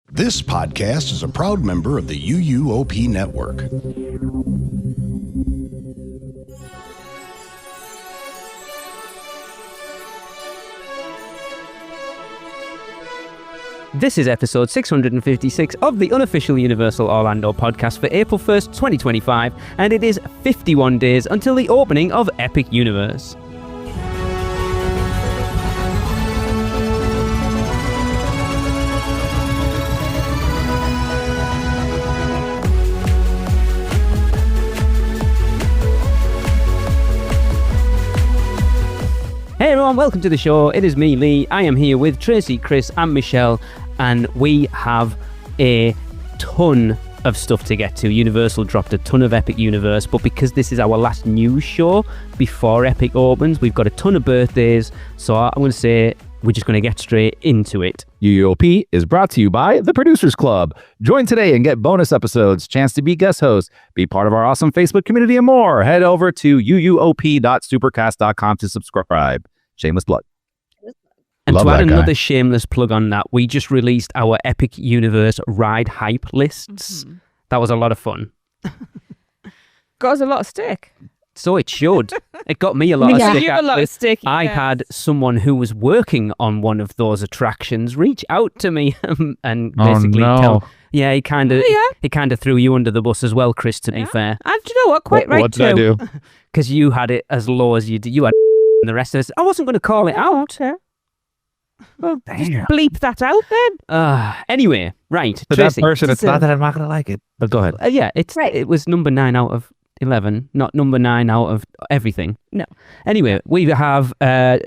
This podcast is a proud member of the UUOP network. This is episode 656 of the unofficial Universal Orlando podcast for April 1st, 2025, and it is 51 days until the opening of Epic Universe. Hey everyone, welcome to the show. It is me, Lee. I am here with Tracy, Chris, and Michelle, and we have a ton of stuff to get to. Universal dropped a ton of Epic Universe, but because this is our last news show before Epic opens, we've got a ton of birthdays, so I'm going to say we're just going to get straight into it. UUOP is brought to you by the Producers Club. Join today and get bonus episodes, chance to be guest host, be part of our awesome Facebook community, and more. Head over to uop.supercast.com to subscribe. Shameless plug. And Love to add that guy. another shameless plug on that, we just released our Epic Universe ride hype lists. That was a lot of fun. Got us a lot of stick. So it should. It got me a lot of stick. You a lot of stick. I had someone who was working on one of those attractions reach out to me and basically tell. Yeah, he kind of threw you under the bus as well, Chris. To be fair, And do you know what? Quite right What too. did I do? because you had it as low as you did. You had and the rest of us. I wasn't going to call it out. Well, just bleep that out then. Anyway, right, To Tracy. that person, it's not that I'm not going to like it. But go ahead. Yeah, Right. It was number 9 out of 11, not number 9 out of everything. No. Anyway, we have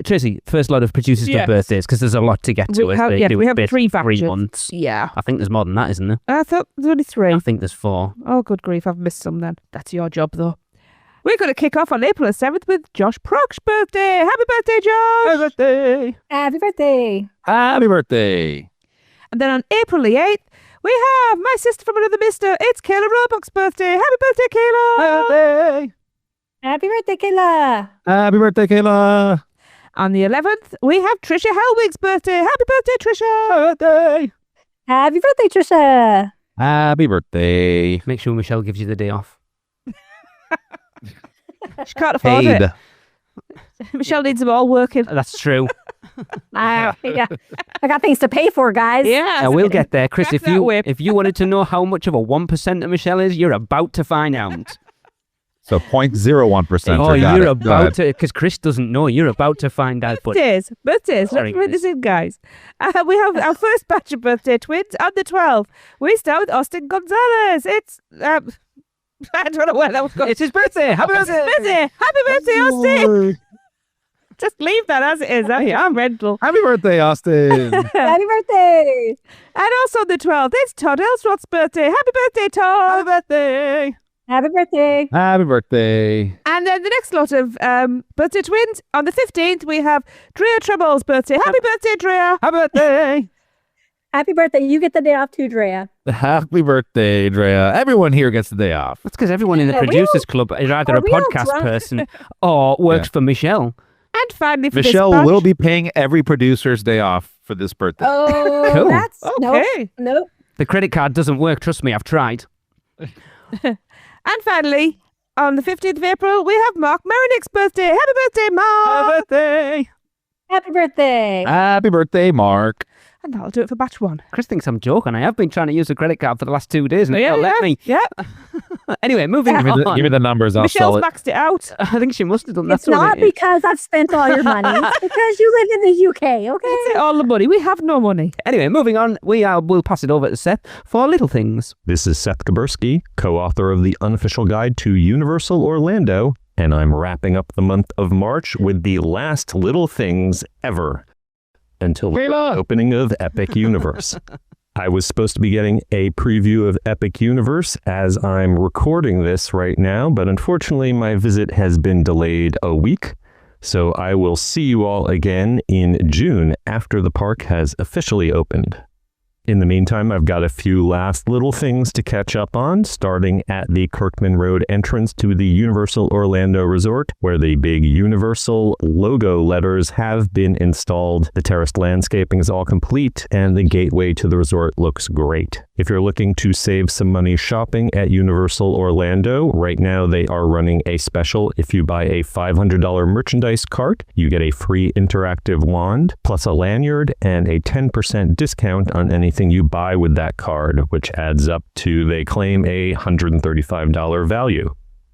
Tracy. First lot of producers for Yes. birthdays because there's a lot to get to. We as have- they yeah, do we it have bit 3 3 batches. months. Yeah. I think there's more than that, isn't there? I thought there's only 3. I think there's 4. Oh, good grief. I've missed some then. That's your job though. We're going to kick off on April the 7th with Josh Prock's birthday. Happy birthday, Josh! Happy birthday. Happy birthday. Happy birthday. And then on April the 8th, we have my sister from another mister. It's Kayla Roebuck's birthday. Happy birthday, Kayla! Happy birthday. Happy birthday, Kayla. Happy birthday, Kayla. On the 11th, we have Trisha Helwig's birthday. Happy birthday, Trisha! Happy birthday. Happy birthday, Trisha. Happy birthday. Make sure Michelle gives you the day off. She can't afford Paid. it. Michelle needs them all working. That's true. Yeah. I got things to pay for, guys. Yeah. We'll get there, Chris. Crack that whip. If you wanted to know how much of a 1% of Michelle is, you're about to find out. So 0.01%. Oh, Got you're it. Go about ahead. to, because Chris doesn't know. You're about to find out. But Birthdays. Sorry, Let's put Chris. this in, guys. We have our first batch of birthday twins on the 12th. We start with Austin Gonzalez. It's, I don't know where that was going. it's his birthday. Happy birthday. Happy birthday, Austin. Just leave that as it is. I'm rental. Happy birthday, Austin. Happy birthday. And also on the 12th, it's Todd Elsroth's birthday. Happy birthday, Todd. birthday. Happy birthday. Happy birthday. And then the next lot of birthday twins, on the 15th, we have Drea Treble's birthday. Happy birthday, Drea. Happy birthday. Happy birthday. You get the day off too, Drea. Happy birthday, Drea. Everyone here gets the day off. That's because everyone in the Are we producers club is either are a we all podcast drunk? person or works for Michelle. And finally, for Michelle this batch, will be paying every producer's day off for this birthday. Oh, Cool. that's Okay. Nope. The credit card doesn't work. Trust me, I've tried. And finally, on the 15th of April, we have Mark Merenick's birthday. Happy birthday, Mark. birthday. Happy birthday. Happy birthday, Mark. And that'll do it for batch 1. Chris thinks I'm joking. I have been trying to use a credit card for the last 2 days and Yeah, they'll let me. Yeah. Anyway, moving Give on. me the numbers. I'll Michelle's sell it. maxed it out. I think she must have done that. It's not because I've spent all your money. It's because you live in the UK, okay? That's it, all the money. We have no money. Anyway, moving on. We'll pass it over to Seth for little things. This is Seth Gabursky, co-author of the unofficial guide to Universal Orlando, and I'm wrapping up the month of March with the last little things ever until the opening of Epic Universe. I was supposed to be getting a preview of Epic Universe as I'm recording this right now, but unfortunately my visit has been delayed a week. So I will see you all again in June after the park has officially opened. In the meantime, I've got a few last little things to catch up on, starting at the Kirkman Road entrance to the Universal Orlando Resort, where the big Universal logo letters have been installed. The terraced landscaping is all complete, and the gateway to the resort looks great. If you're looking to save some money shopping at Universal Orlando, right now they are running a special. If you buy a $500 merchandise cart, you get a free interactive wand, plus a lanyard, and a 10% discount on anything you buy with that card, which adds up to, they claim, a $135 value.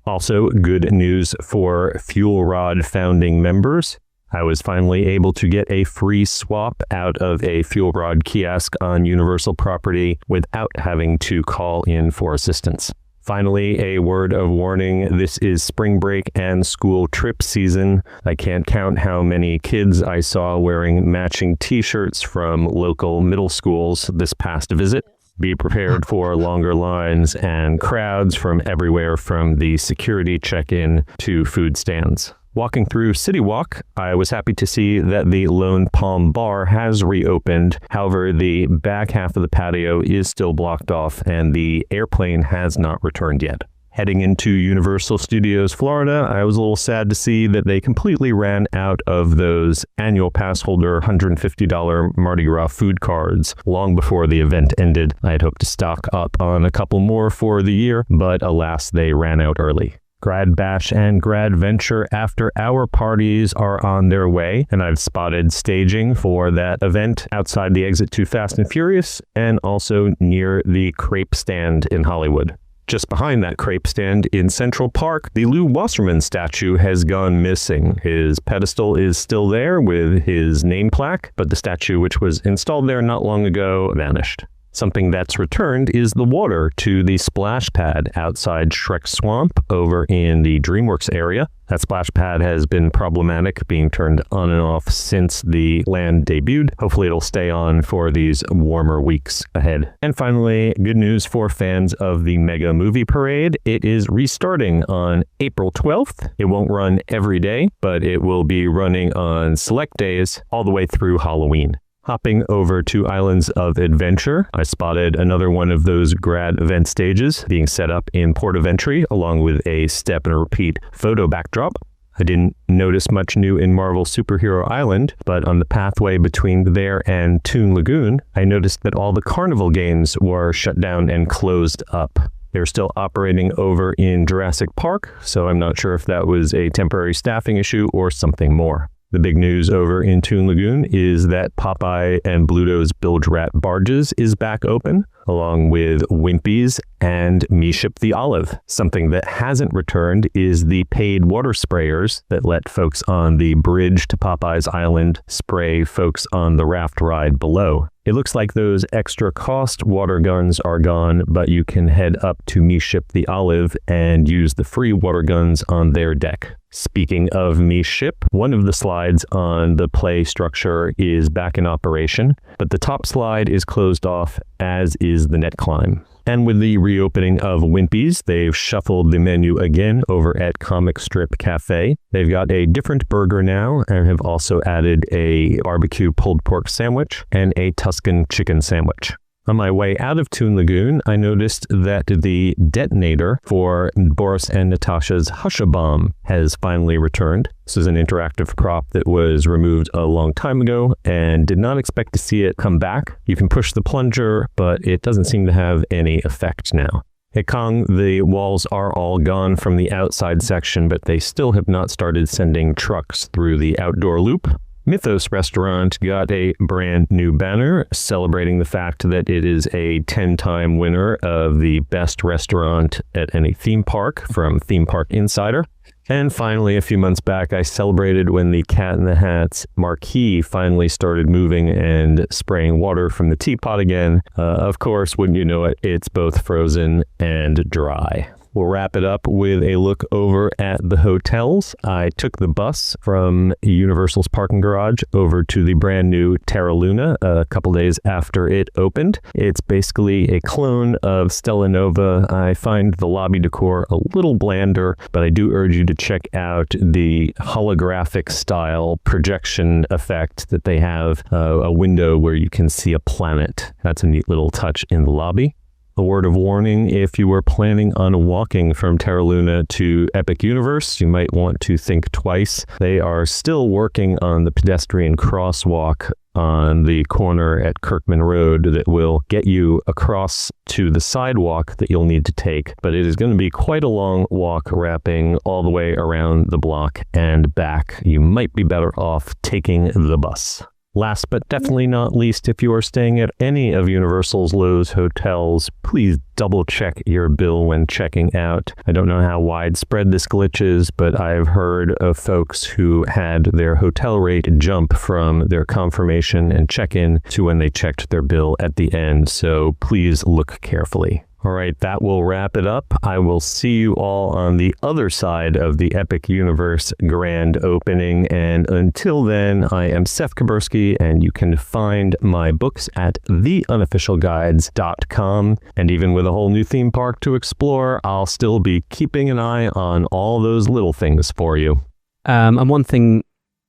Also, good news for Fuel Rod founding members. I was finally able to get a free swap out of a Fuel Rod kiosk on Universal property without having to call in for assistance. Finally, a word of warning. This is spring break and school trip season. I can't count how many kids I saw wearing matching t-shirts from local middle schools this past visit. Be prepared for longer lines and crowds from everywhere, from the security check-in to food stands. Walking through City Walk, I was happy to see that the Lone Palm Bar has reopened. However, the back half of the patio is still blocked off, and the airplane has not returned yet. Heading into Universal Studios Florida, I was a little sad to see that they completely ran out of those annual pass holder $150 Mardi Gras food cards long before the event ended. I had hoped to stock up on a couple more for the year, but alas, they ran out early. Grad Bash and Grad Venture After Hour parties are on their way, and I've spotted staging for that event outside the exit to Fast and Furious and also near the crepe stand in Hollywood. Just behind that crepe stand in Central Park, the Lou Wasserman statue has gone missing. His pedestal is still there with his name plaque, but the statue, which was installed there not long ago, vanished. Something that's returned is the water to the splash pad outside Shrek Swamp over in the DreamWorks area. That splash pad has been problematic, being turned on and off since the land debuted. Hopefully it'll stay on for these warmer weeks ahead. And finally, good news for fans of the Mega Movie Parade. It is restarting on April 12th. It won't run every day, but it will be running on select days all the way through Halloween. Hopping over to Islands of Adventure, I spotted another one of those grad event stages being set up in Port of Entry, along with a step and a repeat photo backdrop. I didn't notice much new in Marvel Superhero Island, but on the pathway between there and Toon Lagoon, I noticed that all the carnival games were shut down and closed up. They're still operating over in Jurassic Park, so I'm not sure if that was a temporary staffing issue or something more. The big news over in Toon Lagoon is that Popeye and Bluto's Bilge Rat Barges is back open, along with Wimpy's and Me Ship the Olive. Something that hasn't returned is the paid water sprayers that let folks on the bridge to Popeye's Island spray folks on the raft ride below. It looks like those extra cost water guns are gone, but you can head up to Me Ship the Olive and use the free water guns on their deck. Speaking of Me Ship, one of the slides on the play structure is back in operation, but the top slide is closed off, as is the net climb. And with the reopening of Wimpy's, they've shuffled the menu again over at Comic Strip Cafe. They've got a different burger now and have also added a barbecue pulled pork sandwich and a Tuscan chicken sandwich. On my way out of Toon Lagoon, I noticed that the detonator for Boris and Natasha's Hush-A-Bomb has finally returned. This is an interactive prop that was removed a long time ago and did not expect to see it come back. You can push the plunger, but it doesn't seem to have any effect now. At Kong, the walls are all gone from the outside section, but they still have not started sending trucks through the outdoor loop. Mythos Restaurant got a brand new banner celebrating the fact that it is a 10-time winner of the best restaurant at any theme park from Theme Park Insider. And finally, a few months back, I celebrated when the Cat in the Hat's marquee finally started moving and spraying water from the teapot again. Of course, wouldn't you know it, it's both frozen and dry. We'll wrap it up with a look over at the hotels. I took the bus from Universal's parking garage over to the brand new Terra Luna a couple days after it opened. It's basically a clone of Stella Nova. I find the lobby decor a little blander, but I do urge you to check out the holographic style projection effect that they have, a window where you can see a planet. That's a neat little touch in the lobby. A word of warning, if you were planning on walking from Terra Luna to Epic Universe, you might want to think twice. They are still working on the pedestrian crosswalk on the corner at Kirkman Road that will get you across to the sidewalk that you'll need to take. But it is going to be quite a long walk wrapping all the way around the block and back. You might be better off taking the bus. Last but definitely not least, if you are staying at any of Universal's Lowe's hotels, please double check your bill when checking out. I don't know how widespread this glitch is, but I've heard of folks who had their hotel rate jump from their confirmation and check-in to when they checked their bill at the end, so please look carefully. All right, that will wrap it up. I will see you all on the other side of the Epic Universe grand opening. And until then, I am Seth Kabursky, and you can find my books at theunofficialguides.com. And even with a whole new theme park to explore, I'll still be keeping an eye on all those little things for you. And one thing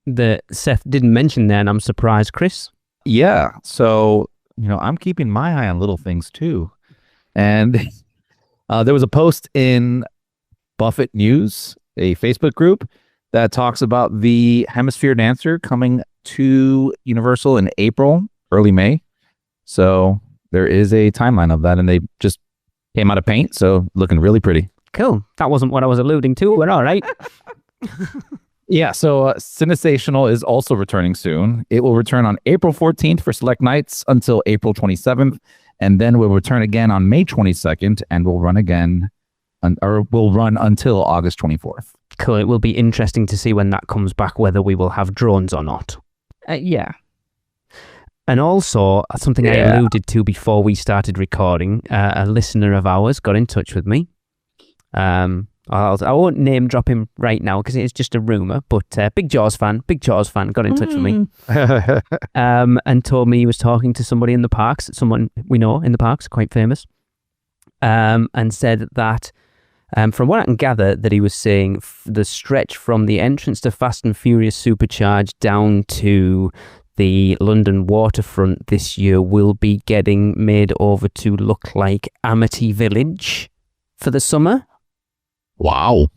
that Seth didn't mention there, and I'm surprised, Chris. Yeah. So, I'm keeping my eye on little things too. And there was a post in Buffett News, a Facebook group, that talks about the Hemisphere Dancer coming to Universal in April, early May. So there is a timeline of that, and they just came out of paint, so looking really pretty. Cool. That wasn't what I was alluding to, but all right. Yeah, so Cinesational is also returning soon. It will return on April 14th for select nights until April 27th. And then we'll return again on May 22nd, and we'll run again, we'll run until August 24th. Cool. It will be interesting to see when that comes back, whether we will have drones or not. Yeah. And also, something I alluded to before we started recording, a listener of ours got in touch with me. I won't name drop him right now because it's just a rumor, but Big Jaws fan got in touch with me and told me he was talking to somebody in the parks, someone we know in the parks, quite famous, and said that from what I can gather, that he was saying the stretch from the entrance to Fast and Furious Supercharged down to the London waterfront this year will be getting made over to look like Amity Village for the summer. Wow.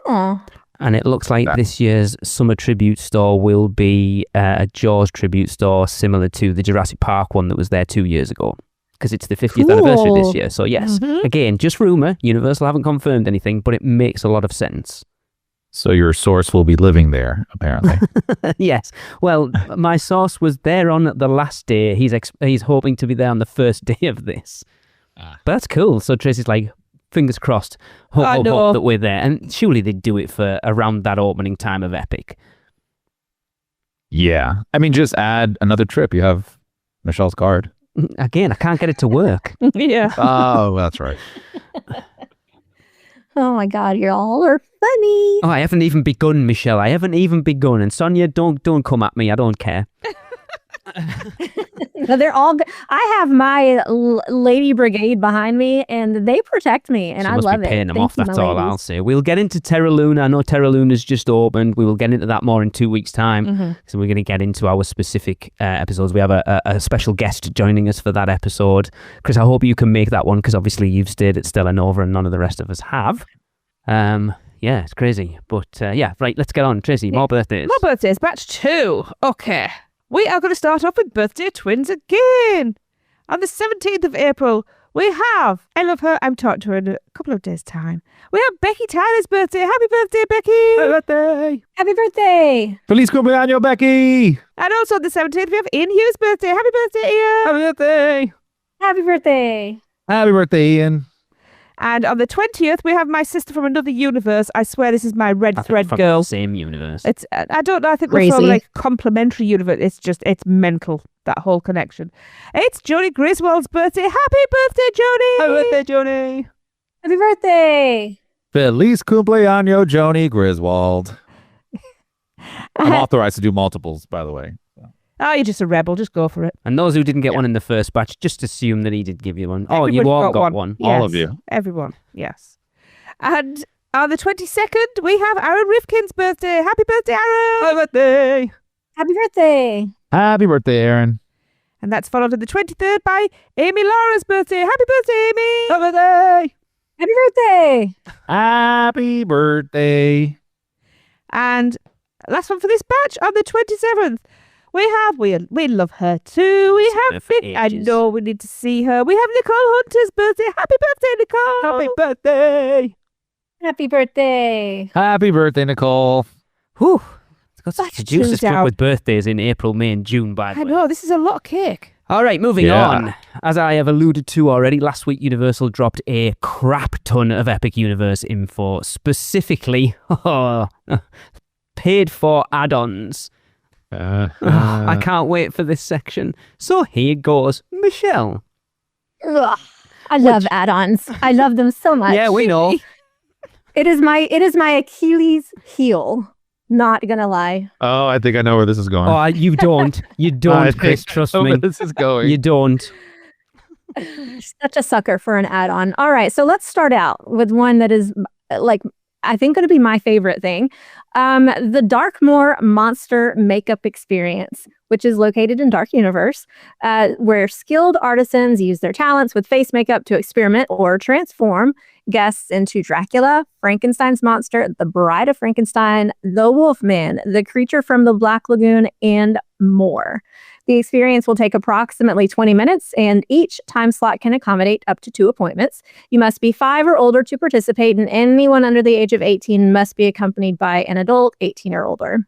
Oh. And it looks like this year's summer tribute store will be a Jaws tribute store similar to the Jurassic Park one that was there 2 years ago. Because it's the 50th anniversary this year. So yes, again, just rumour. Universal haven't confirmed anything, but it makes a lot of sense. So your source will be living there, apparently. Yes. Well, my source was there on the last day. He's hoping to be there on the first day of this. But that's cool. So Tracy's like, fingers crossed, hope that we're there. And surely they'd do it for around that opening time of Epic. Yeah. I mean, just add another trip. You have Michelle's card. Again, I can't get it to work. Yeah. Oh, that's right. Oh my God, you all are funny. Oh, I haven't even begun, Michelle. I haven't even begun. And Sonia, don't come at me. I don't care. But they're all. I have my lady brigade behind me, and they protect me, and I love it. Paying them Thank off. you, That's my all ladies. I'll say. We'll get into Terra Luna. I know Terra Luna's just opened. We will get into that more in 2 weeks' time. So we're going to get into our specific episodes. We have a special guest joining us for that episode. Chris, I hope you can make that one because obviously you've stayed at Stella Nova and none of the rest of us have. Yeah, it's crazy. But yeah, right, let's get on. Tracy, more birthdays. More birthdays, batch 2. Okay. We are going to start off with birthday twins again. On the 17th of April, we have, I love her, I'm talking to her in a couple of days' time. We have Becky Tyler's birthday. Happy birthday, Becky. Happy birthday. Happy birthday. Feliz cumpleaños, Becky. And also on the 17th, we have Ian Hughes' birthday. Happy birthday, Ian. Happy birthday. Happy birthday. Happy birthday, Ian. And on the 20th, we have my sister from another universe. I swear this is my red thread girl. Same universe. It's I don't know. I think Crazy. we're from like complementary universe. It's mental, that whole connection. It's Joni Griswold's birthday. Happy birthday, Joni! Happy birthday, Joni. Happy birthday. Feliz cumpleaños, Joni Griswold. I'm authorized to do multiples, by the way. Oh, you're just a rebel. Just go for it. And those who didn't get one in the first batch, just assume that he did give you one. Oh, Everybody you all got one. All Yes, of you. Everyone. Yes. And on the 22nd, we have Aaron Rifkin's birthday. Happy birthday, Aaron! Happy birthday! Happy birthday. Happy birthday, Aaron. And that's followed on the 23rd by Amy Laura's birthday. Happy birthday, Amy! Happy birthday! Happy birthday. Happy birthday. And last one for this batch on the 27th. We love her too. We Seen her have for I ages. know we need to see her. We have Nicole Hunter's birthday. Happy birthday, Nicole! Happy birthday! Happy birthday. Happy birthday, Nicole. Whew. It's got such That's a juice chilled struck out. with birthdays in April, May and June, by the I way. know, this is a lot of cake. All right, moving Yeah. on. As I have alluded to already, last week Universal dropped a crap ton of Epic Universe info, specifically paid for add-ons. I can't wait for this section. So here goes. Michelle. Ugh. I love add-ons. I love them so much. Yeah, we know. It is my Achilles heel. Not gonna lie. Oh, I think I know where this is going. Oh, you don't. You don't, Chris. Trust I know me. where this is going. You don't. Such a sucker for an add-on. All right, so let's start out with one that is like I think going to be my favorite thing. The Darkmoor Monster Makeup Experience, which is located in Dark Universe, where skilled artisans use their talents with face makeup to experiment or transform guests into Dracula, Frankenstein's monster, the Bride of Frankenstein, the Wolfman, the creature from the Black Lagoon, and more. The experience will take approximately 20 minutes, and each time slot can accommodate up to 2 appointments. You must be 5 or older to participate, and anyone under the age of 18 must be accompanied by an adult 18 or older.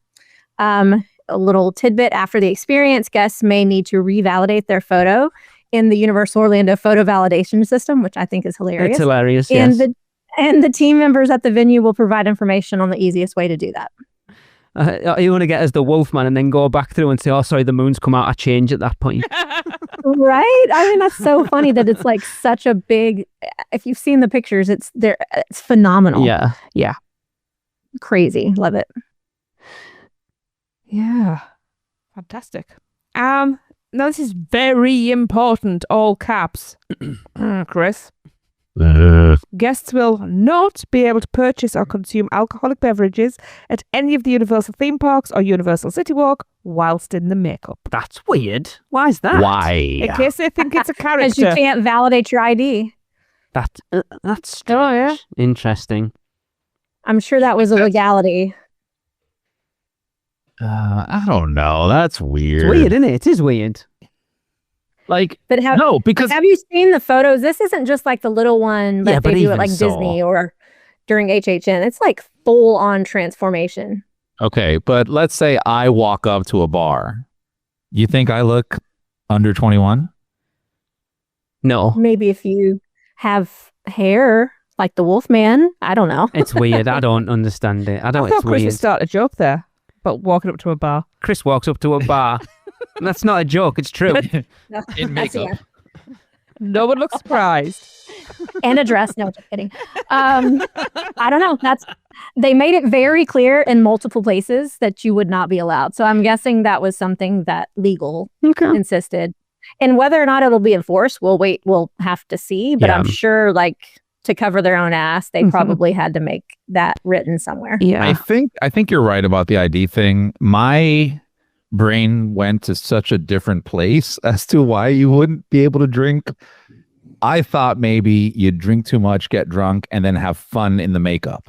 A little tidbit after the experience, guests may need to revalidate their photo in the Universal Orlando photo validation system, which I think is hilarious. It's hilarious, And yes. the team members at the venue will provide information on the easiest way to do that. You want to get as the Wolfman and then go back through and say, oh, sorry, the moon's come out. I change at that point. Right? I mean, that's so funny that it's like such a big. If you've seen the pictures, it's phenomenal. Yeah. Crazy. Love it. Yeah. Fantastic. Now this is very important, all caps. Chris. Guests will not be able to purchase or consume alcoholic beverages at any of the Universal theme parks or Universal City Walk whilst in the makeup. That's weird. Why is that? Why? In case they think it's a Because you character. can't validate your ID. That's strange. Oh, yeah. Interesting. I'm sure that was a legality. I don't know. That's weird. It's weird, isn't it? It is weird. Like, But have because you seen the photos? This isn't just like the little one that Yeah, but they do at even like so. Disney or during HHN. It's like full on transformation. okay, but let's say I walk up to a bar. You think I look under 21? No. Maybe if you have hair like the Wolfman, I don't know. It's weird. I don't understand it. I I don't. thought It's Chris would weird. start a joke there, but walking up to a bar. Chris walks up to a bar. That's not a joke. It's true. In makeup. No one looks surprised. And a dress. No, just kidding. I don't know. They made it very clear in multiple places that you would not be allowed. So I'm guessing that was something that legal insisted. And whether or not it'll be enforced, we'll have to see. But Yeah. I'm sure like to cover their own ass, they probably had to make that written somewhere. Yeah. I think you're right about the ID thing. My brain went to such a different place as to why you wouldn't be able to drink. I thought maybe you'd drink too much, get drunk, and then have fun in the makeup.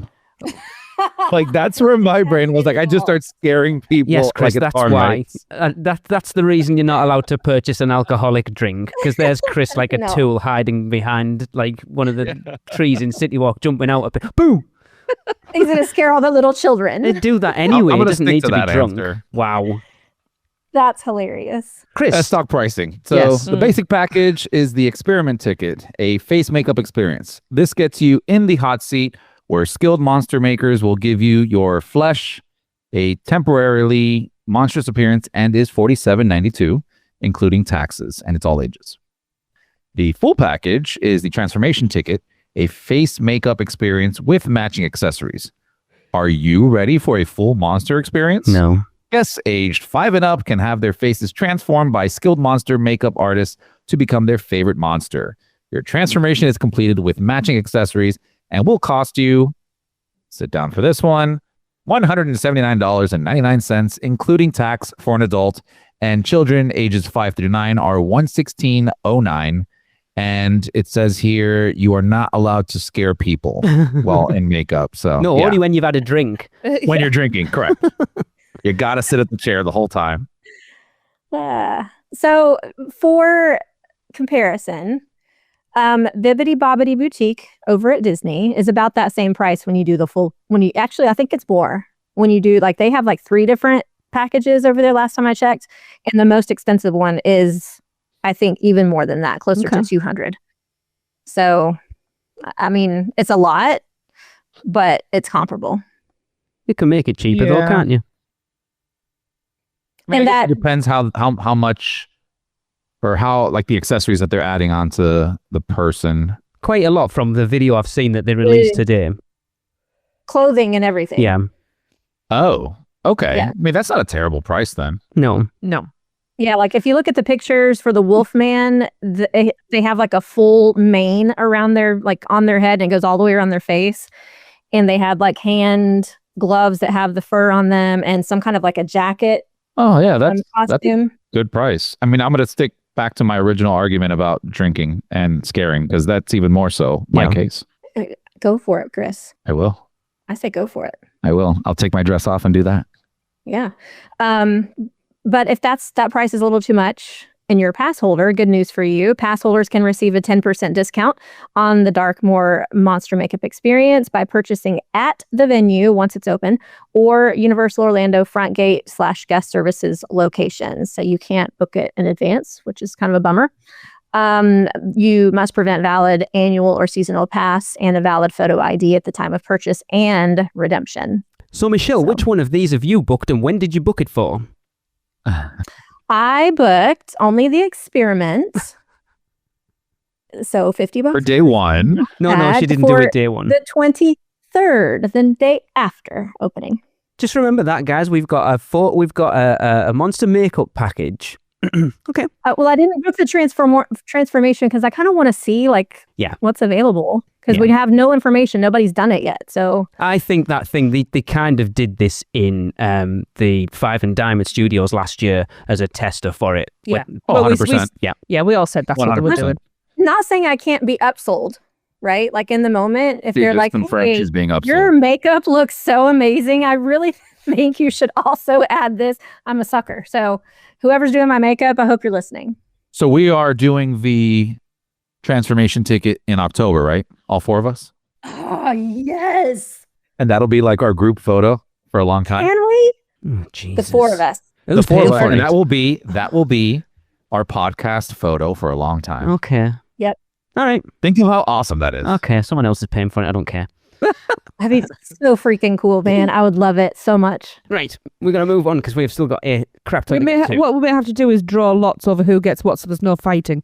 Like that's where my brain was. Like I just start scaring people. Yes, Chris, like it's that's fun, why. right? That's the reason you're not allowed to purchase an alcoholic drink, because there's Chris like a No. tool hiding behind like one of the trees in City Walk, jumping out a bit. Boom! He's going to scare all the little children. They do that anyway. I'm It gonna doesn't stick need to to be that drunk. answer. Wow. That's hilarious. Chris, Stock pricing. So Yes. the basic package is the experiment ticket, a face makeup experience. This gets you in the hot seat where skilled monster makers will give you your flesh a temporarily monstrous appearance and is $47.92, including taxes, and it's all ages. The full package is the transformation ticket, a face makeup experience with matching accessories. Are you ready for a full monster experience? No. Guests aged 5 and up can have their faces transformed by skilled monster makeup artists to become their favorite monster. Your transformation is completed with matching accessories and will cost you, sit down for this one, $179.99, including tax for an adult, and children ages 5 through 9 are $116.09. And it says here you are not allowed to scare people while in makeup. So No, yeah. only when you've had a drink. When you're drinking, correct. You got to sit at the chair the whole time. So for comparison, Bibbidi Bobbidi Boutique over at Disney is about that same price when you do the full, actually, I think it's more. When you do, like, they have like 3 different packages over there last time I checked. And the most expensive one is, I think, even more than that, closer to $200. So, I mean, it's a lot, but it's comparable. You can make it cheaper though, can't you? I mean, And I guess that- it depends how much or how, like, the accessories that they're adding onto the person. Quite a lot from the video I've seen that they released today. Clothing and everything. Yeah. Oh, okay. Yeah. I mean, that's not a terrible price then. No. No. Yeah, like if you look at the pictures for the Wolfman, they have like a full mane around their, like on their head, and it goes all the way around their face. And they have like hand gloves that have the fur on them and some kind of like a jacket Oh, yeah, that's a costume. good price. I mean, I'm going to stick back to my original argument about drinking and scaring because that's even more so my Yeah. case. Go for it, Chris. I will. I say go for it. I will. I'll take my dress off and do that. Yeah. But if that price is a little too much and you're a pass holder, good news for you. Pass holders can receive a 10% discount on the Darkmoor Monster Makeup Experience by purchasing at the venue once it's open or Universal Orlando front gate / guest services locations. So you can't book it in advance, which is kind of a bummer. You must present valid annual or seasonal pass and a valid photo ID at the time of purchase and redemption. So, Michelle, which one of these have you booked and when did you book it for? I booked only the experiment. So $50 For day one. No, she Tag didn't do for it day one. the 23rd, the day after opening. Just remember that, guys. We've got a monster makeup package. Okay. Well, I didn't book the transformation because I kind of want to see what's available because we have no information. Nobody's done it yet. So I think that thing, they kind of did this in the Five and Diamond Studios last year as a tester for it. Yeah. Oh, Well, we- 100%. Yeah, we all said that's what they were 100%. doing. not saying I can't be upsold, right? Like in the moment, if they're like, French hey, is being upsold. your makeup looks so amazing. I really think you should also add this. I'm a sucker. So whoever's doing my makeup, I hope you're listening. So we are doing the transformation ticket in October, right? All 4 of us? Oh, yes. And that'll be like our group photo for a long time. Can we? Oh, The Jesus. 4 of us. The Who's 4 paying of us. for And it? that will be our podcast photo for a long time. Okay. Yep. All right. Think of how awesome that is. Okay. Someone else is paying for it. I don't care. I mean, so freaking cool, man. I would love it so much. Right. We're going to move on because we've still got a crap ton We to may get to. what we may have to do is draw lots over who gets what, so there's no fighting.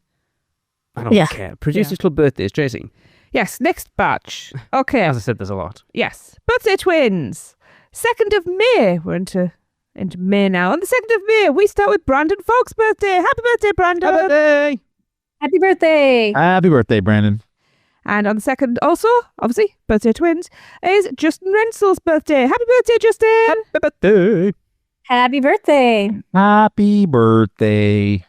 I don't Yeah. care. Producers Club birthdays, Tracy. Yes, next batch. Okay. As I said, there's a lot. Yes, birthday twins. 2nd of May. We're into May now. On the 2nd of May, we start with Brandon Falk's birthday. Happy birthday, Brandon! birthday! Happy birthday. Happy birthday, Brandon. And on the 2nd, also, obviously, birthday twins, is Justin Rensel's birthday. Happy birthday, Justin! Happy birthday! Happy birthday. Happy birthday.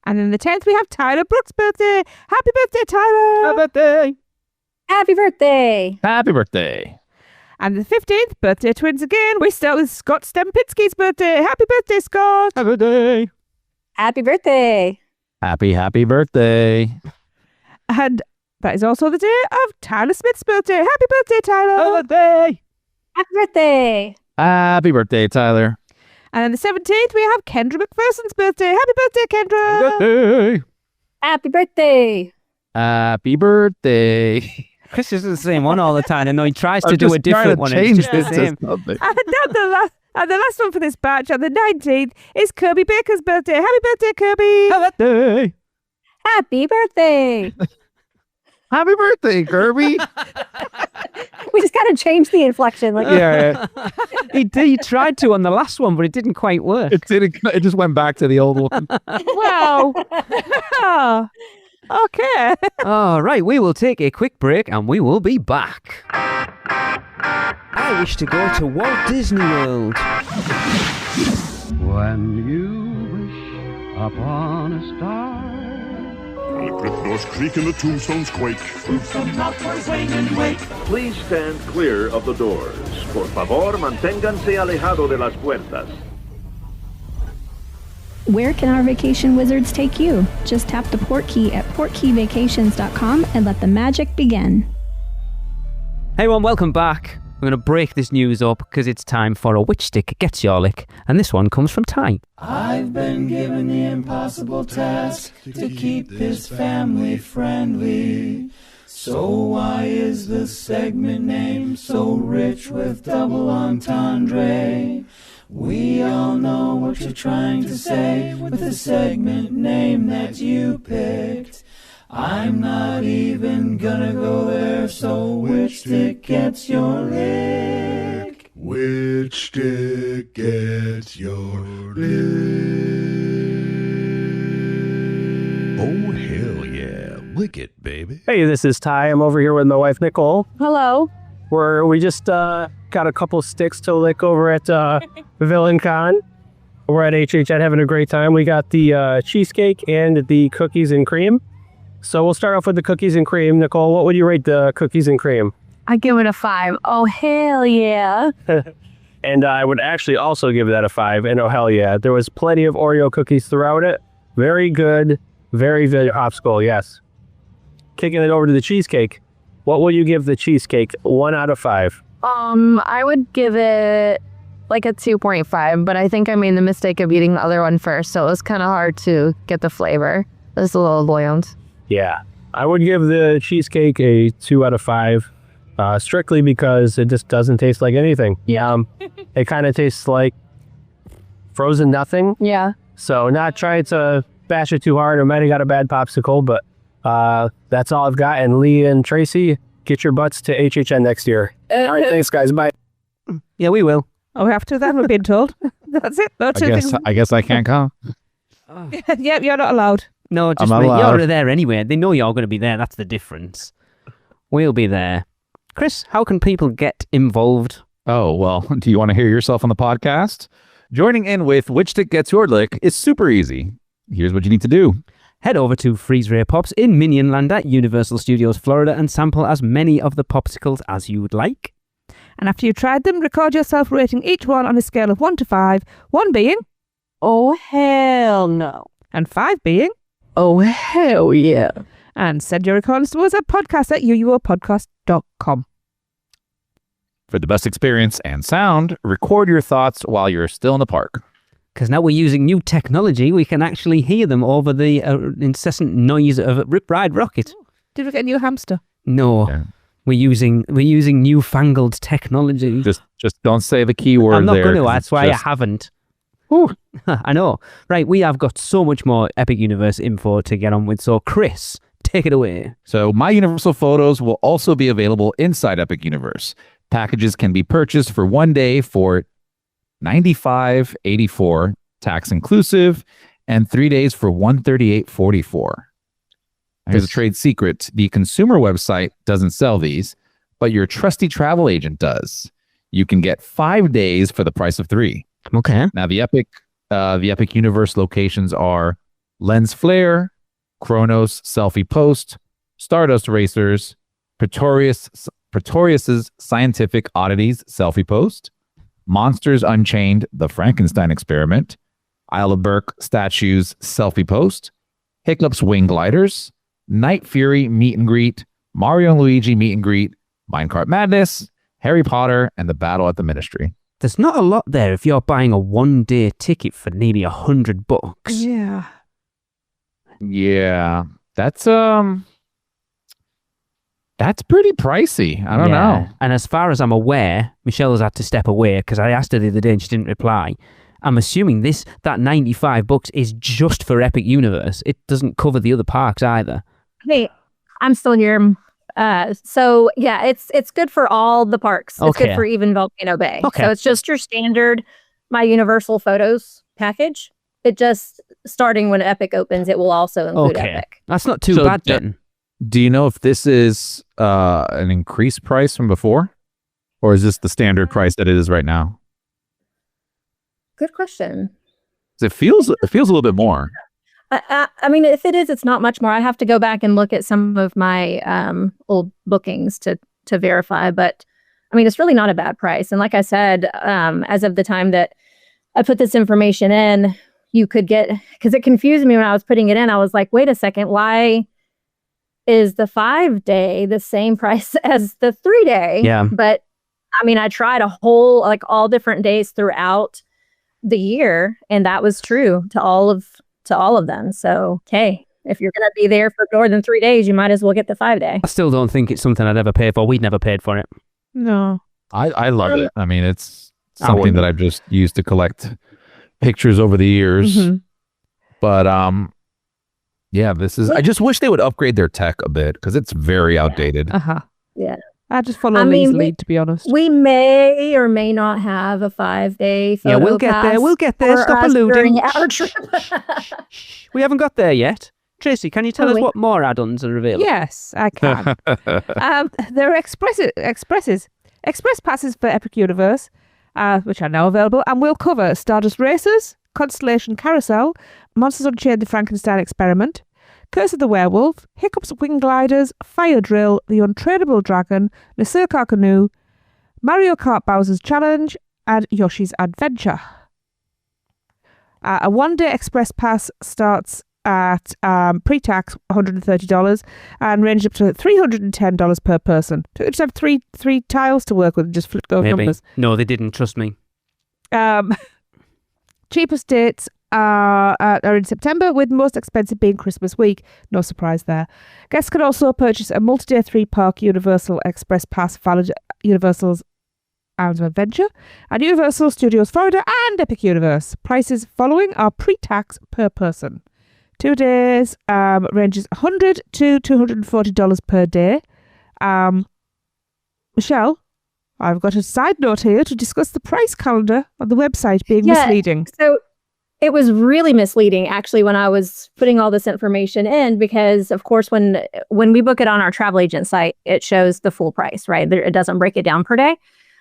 And then the 10th, we have Tyler Brooks' birthday. Happy birthday, Tyler! Happy birthday! Happy birthday. Happy birthday. And the 15th, birthday twins again. We start with Scott Stempitsky's birthday. Happy birthday, Scott! Happy birthday! Happy birthday. Happy birthday. And that is also the day of Tyler Smith's birthday. Happy birthday, Tyler! Happy birthday! Happy birthday. Happy birthday, Tyler. And on the 17th, we have Kendra McPherson's birthday. Happy birthday, Kendra! Happy birthday! Happy birthday. Happy birthday. Chris is the same one all the time. I know he tries I'm to do just a different one. trying And to it's change just this the to same. something. And the last one for this batch on the 19th is Kirby Baker's birthday. Happy birthday, Kirby! Happy birthday! Happy birthday. Happy birthday, Kirby. We just gotta change the inflection. Like, Yeah. He tried to on the last one, but it didn't quite work. It didn't. It just went back to the old one. Wow. Okay. All right, we will take a quick break and we will be back. I wish to go to Walt Disney World. When you wish upon a star. The Gryffindors creak and the tombstones quake. Please stand clear of the doors. Por favor, manténganse alejado de las puertas. Where can our vacation wizards take you? Just tap the port key at portkeyvacations.com and let the magic begin. Hey everyone, welcome back. We're going to break this news up because it's time for a Which Stick Gets Your Lick, and this one comes from Ty. I've been given the impossible task to keep this family friendly. So why is the segment name so rich with double entendre? We all know what you're trying to say with the segment name that you picked. I'm not even gonna go there, so which stick gets your lick? Which stick gets your lick? Oh, hell yeah. Lick it, baby. Hey, this is Ty. I'm over here with my wife, Nicole. hello. We just got a couple sticks to lick over at Pavilion Con. We're at HHN having a great time. We got the cheesecake and the cookies and cream. So we'll start off with the cookies and cream. Nicole, what would you rate the cookies and cream? I give it a 5. Oh, hell yeah. And I would actually also give that a 5. And oh, hell yeah. There was plenty of Oreo cookies throughout it. Very good. Very, very obstacle, yes. Kicking it over to the cheesecake. What will you give the cheesecake? 1 out of 5. I would give it like a 2.5, but I think I made the mistake of eating the other one first, so it was kind of hard to get the flavor. It was a little loyal. Yeah, I would give the cheesecake a 2 out of 5, strictly because it just doesn't taste like anything. Yeah. It kind of tastes like frozen nothing. Yeah. So not trying to bash it too hard. I might have got a bad popsicle, but that's all I've got. And Lee and Tracy, get your butts to HHN next year. All right, thanks, guys. Bye. Yeah, we will. Oh, we have to then, we're being told. That's it. No, I guess I can't come. Yep, you're not allowed. No, just I'm wait. allowed. You're there anyway. They know you're going to be there. That's the difference. We'll be there. Chris, how can people get involved? Oh, well, do you want to hear yourself on the podcast? Joining in with Which Stick Gets Your Lick is super easy. Here's what you need to do. Head over to Freeze Ray Pops in Minionland at Universal Studios Florida and sample as many of the popsicles as you would like. And after you've tried them, record yourself rating each one on a scale of 1 to 5, 1 being, Oh, hell no. and 5 being, Oh, hell yeah. and send your recordings to us at podcast@uuopodcast.com. For the best experience and sound, record your thoughts while you're still in the park. Because now we're using new technology, we can actually hear them over the incessant noise of Rip Ride Rocket. Did we get a new hamster? No, Yeah. we're using newfangled technology. Just don't say the keyword. I'm not there, going to. 'cause That's it's why just- I haven't. I know. Right, we have got so much more Epic Universe info to get on with. So, Chris, take it away. So My Universal photos will also be available inside Epic Universe. Packages can be purchased for 1 day for $95.84 tax inclusive, and 3 days for $138.44. Here's a trade secret. The consumer website doesn't sell these, but your trusty travel agent does. You can get 5 days for the price of 3. Okay. Now, the Epic Universe locations are Lens Flare, Chronos Selfie Post, Stardust Racers, Pretorius's Scientific Oddities Selfie Post, Monsters Unchained, The Frankenstein Experiment, Isle of Berk Statues Selfie Post, Hiccup's Wing Gliders, Night Fury Meet and Greet, Mario and Luigi Meet and Greet, Minecart Madness, Harry Potter, and The Battle at the Ministry. There's not a lot there if you're buying a 1-day ticket for nearly $100. Yeah. Yeah, that's pretty pricey. I don't know. And as far as I'm aware, Michelle has had to step away because I asked her the other day and she didn't reply. I'm assuming that $95 is just for Epic Universe. It doesn't cover the other parks either. Hey, I'm still here. So yeah, it's good for all the parks. It's good for even Volcano Bay. Okay. So it's just your standard My Universal Photos package. It just starting when Epic opens, it will also include Epic. That's not too bad then. Do you know if this is an increased price from before? Or is this the standard price that it is right now? Good question. It feels a little bit more. I mean, if it is, it's not much more. I have to go back and look at some of my old bookings to verify. But I mean, it's really not a bad price. And like I said, as of the time that I put this information in, you could get, because it confused me when I was putting it in. I was like, wait a second, why is the 5-day the same price as the 3-day? Yeah. But I mean, I tried a whole, like all different days throughout the year, and that was true to all of them. So, hey, if you're going to be there for more than 3 days, you might as well get the 5-day. I still don't think it's something I'd ever pay for. We'd never paid for it. No. I love it. I mean, it's something that I've just used to collect pictures over the years. Mm-hmm. But yeah, this is. I just wish they would upgrade their tech a bit because it's very outdated. Yeah. I just follow Lee's lead, to be honest. We may or may not have a 5-day photo we'll get there. pass We'll get there. for Stop us alluding. during our trip. We haven't got there yet. Tracy, can you tell us what more add-ons are available? Yes, I can. There are express passes for Epic Universe, which are now available, and we'll cover Stardust Racers, Constellation Carousel, Monsters Unchained: The Frankenstein Experiment, Curse of the Werewolf, Hiccup's Wing Gliders, Fire Drill, The Untradeable Dragon, the Circar Canoe, Mario Kart Bowser's Challenge, and Yoshi's Adventure. A one-day express pass starts at pre-tax $130 and ranges up to $310 per person. So you just have three tiles to work with and just flip those numbers. No, they didn't. Trust me. Cheapest dates are in September, with most expensive being Christmas week. No surprise there. Guests can also purchase a multi-day 3-park Universal Express Pass valid at Universal's Islands of Adventure and Universal Studios Florida and Epic Universe. Prices following are pre-tax per person. 2 days ranges $100 to $240 per day. Michelle, I've got a side note here to discuss the price calendar on the website being misleading. So it was really misleading, actually, when I was putting all this information in, because, of course, when we book it on our travel agent site, it shows the full price, right? It doesn't break it down per day.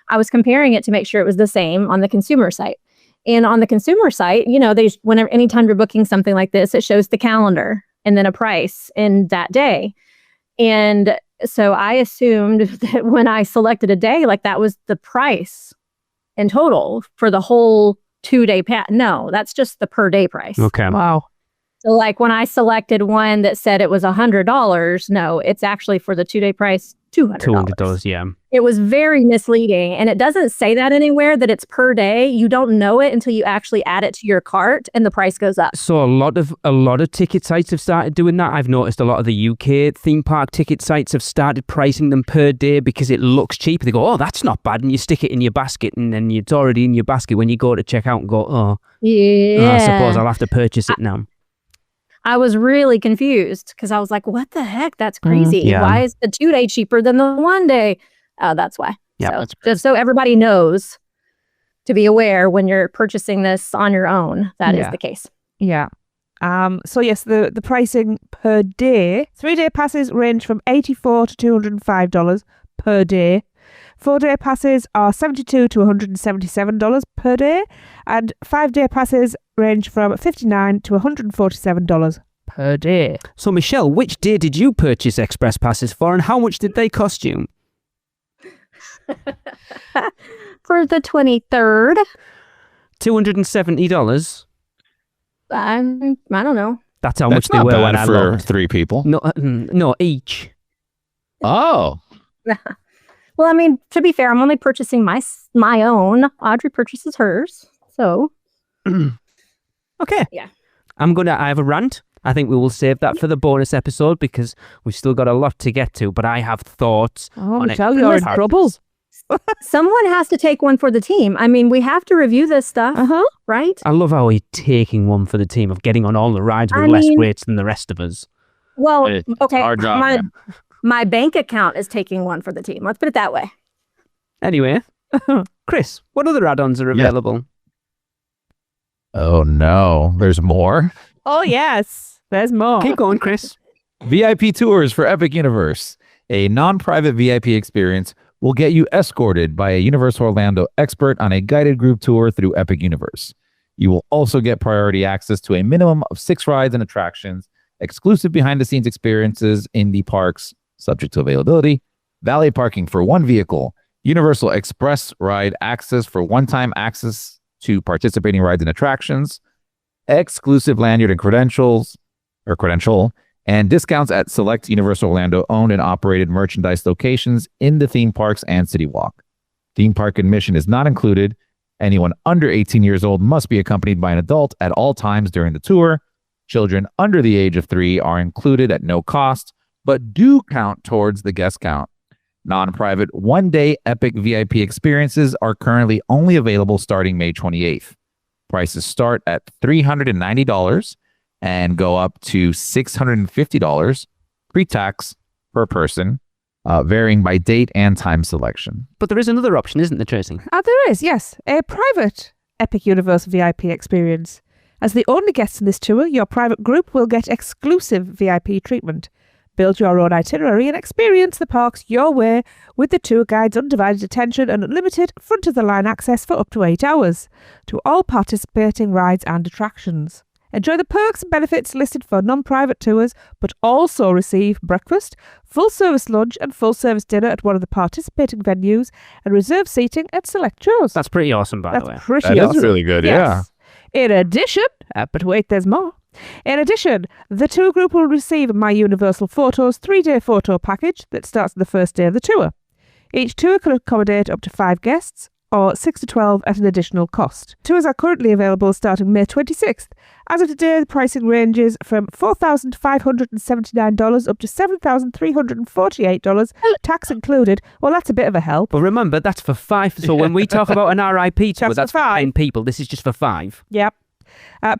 I was comparing it to make sure it was the same on the consumer site. And on the consumer site, you know, anytime you're booking something like this, it shows the calendar and then a price in that day. And so I assumed that when I selected a day, like that was the price in total for the whole 2-day pass. No, that's just the per day price. Okay. Wow. So like when I selected one that said it was $100, no, it's actually for the 2-day price, $200. Yeah. It was very misleading, and it doesn't say that anywhere that it's per day. You don't know it until you actually add it to your cart, and the price goes up. So a lot of ticket sites have started doing that. I've noticed a lot of the UK theme park ticket sites have started pricing them per day because it looks cheaper. They go, oh, that's not bad, and you stick it in your basket, and then it's already in your basket when you go to check out and go, I suppose I'll have to purchase it now. I was really confused because I was like, what the heck? That's crazy. Yeah. Why is the 2-day cheaper than the 1 day? Oh, that's why. Yeah, so just so everybody knows to be aware when you're purchasing this on your own, that is the case. Yeah. So yes, the pricing per day, 3-day passes range from $84 to $205 per day. 4-day passes are $72 to $177 per day, and 5-day passes range from $59 to $147 per day. So Michelle, which day did you purchase express passes for, and how much did they cost you? For the 23rd. $270? I don't know. That's how much they were when I for looked. 3 people. No, each. Oh. Well, I mean, to be fair, I'm only purchasing my own. Audrey purchases hers, so. Okay. Yeah. I have a rant. I think we will save that for the bonus episode because we've still got a lot to get to, but I have thoughts on Michelle, you're in trouble. Someone has to take one for the team. I mean, we have to review this stuff, right? I love how he's taking one for the team of getting on all the rides with less rates than the rest of us. Well, It's okay. our job, man. My bank account is taking one for the team. Let's put it that way. Anyway, Chris, what other add-ons are available? Oh no, there's more. Oh, yes. There's more. Keep going, Chris. VIP tours for Epic Universe. A non-private VIP experience will get you escorted by a Universal Orlando expert on a guided group tour through Epic Universe. You will also get priority access to a minimum of 6 rides and attractions, exclusive behind-the-scenes experiences in the parks, subject to availability, valet parking for 1 vehicle, Universal Express ride access for one-time access to participating rides and attractions, exclusive lanyard and credential, and discounts at select Universal Orlando owned and operated merchandise locations in the theme parks and City Walk. Theme park admission is not included. Anyone under 18 years old must be accompanied by an adult at all times during the tour. Children under the age of 3 are included at no cost, but do count towards the guest count. Non-private one-day Epic VIP experiences are currently only available starting May 28th. Prices start at $390 and go up to $650 pre-tax per person, varying by date and time selection. But there is another option, isn't there, Tracy? There is, yes. A private Epic Universe VIP experience. As the only guests in this tour, your private group will get exclusive VIP treatment. Build your own itinerary and experience the parks your way with the tour guide's undivided attention and unlimited front-of-the-line access for up to 8 hours to all participating rides and attractions. Enjoy the perks and benefits listed for non-private tours, but also receive breakfast, full-service lunch and full-service dinner at one of the participating venues and reserve seating at select shows. That's pretty awesome, by the way. That's pretty That awesome. is really good, Yes. In addition, but wait, there's more. In addition, the tour group will receive My Universal Photos 3-day photo package that starts on the first day of the tour. Each tour can accommodate up to 5 guests, or 6 to 12 at an additional cost. Tours are currently available starting May 26th. As of today, the pricing ranges from $4,579 up to $7,348, tax included. Well, that's a bit of a help. But remember, that's for 5. So when we talk about an RIP tour, that's for 10 people. This is just for 5. Yep.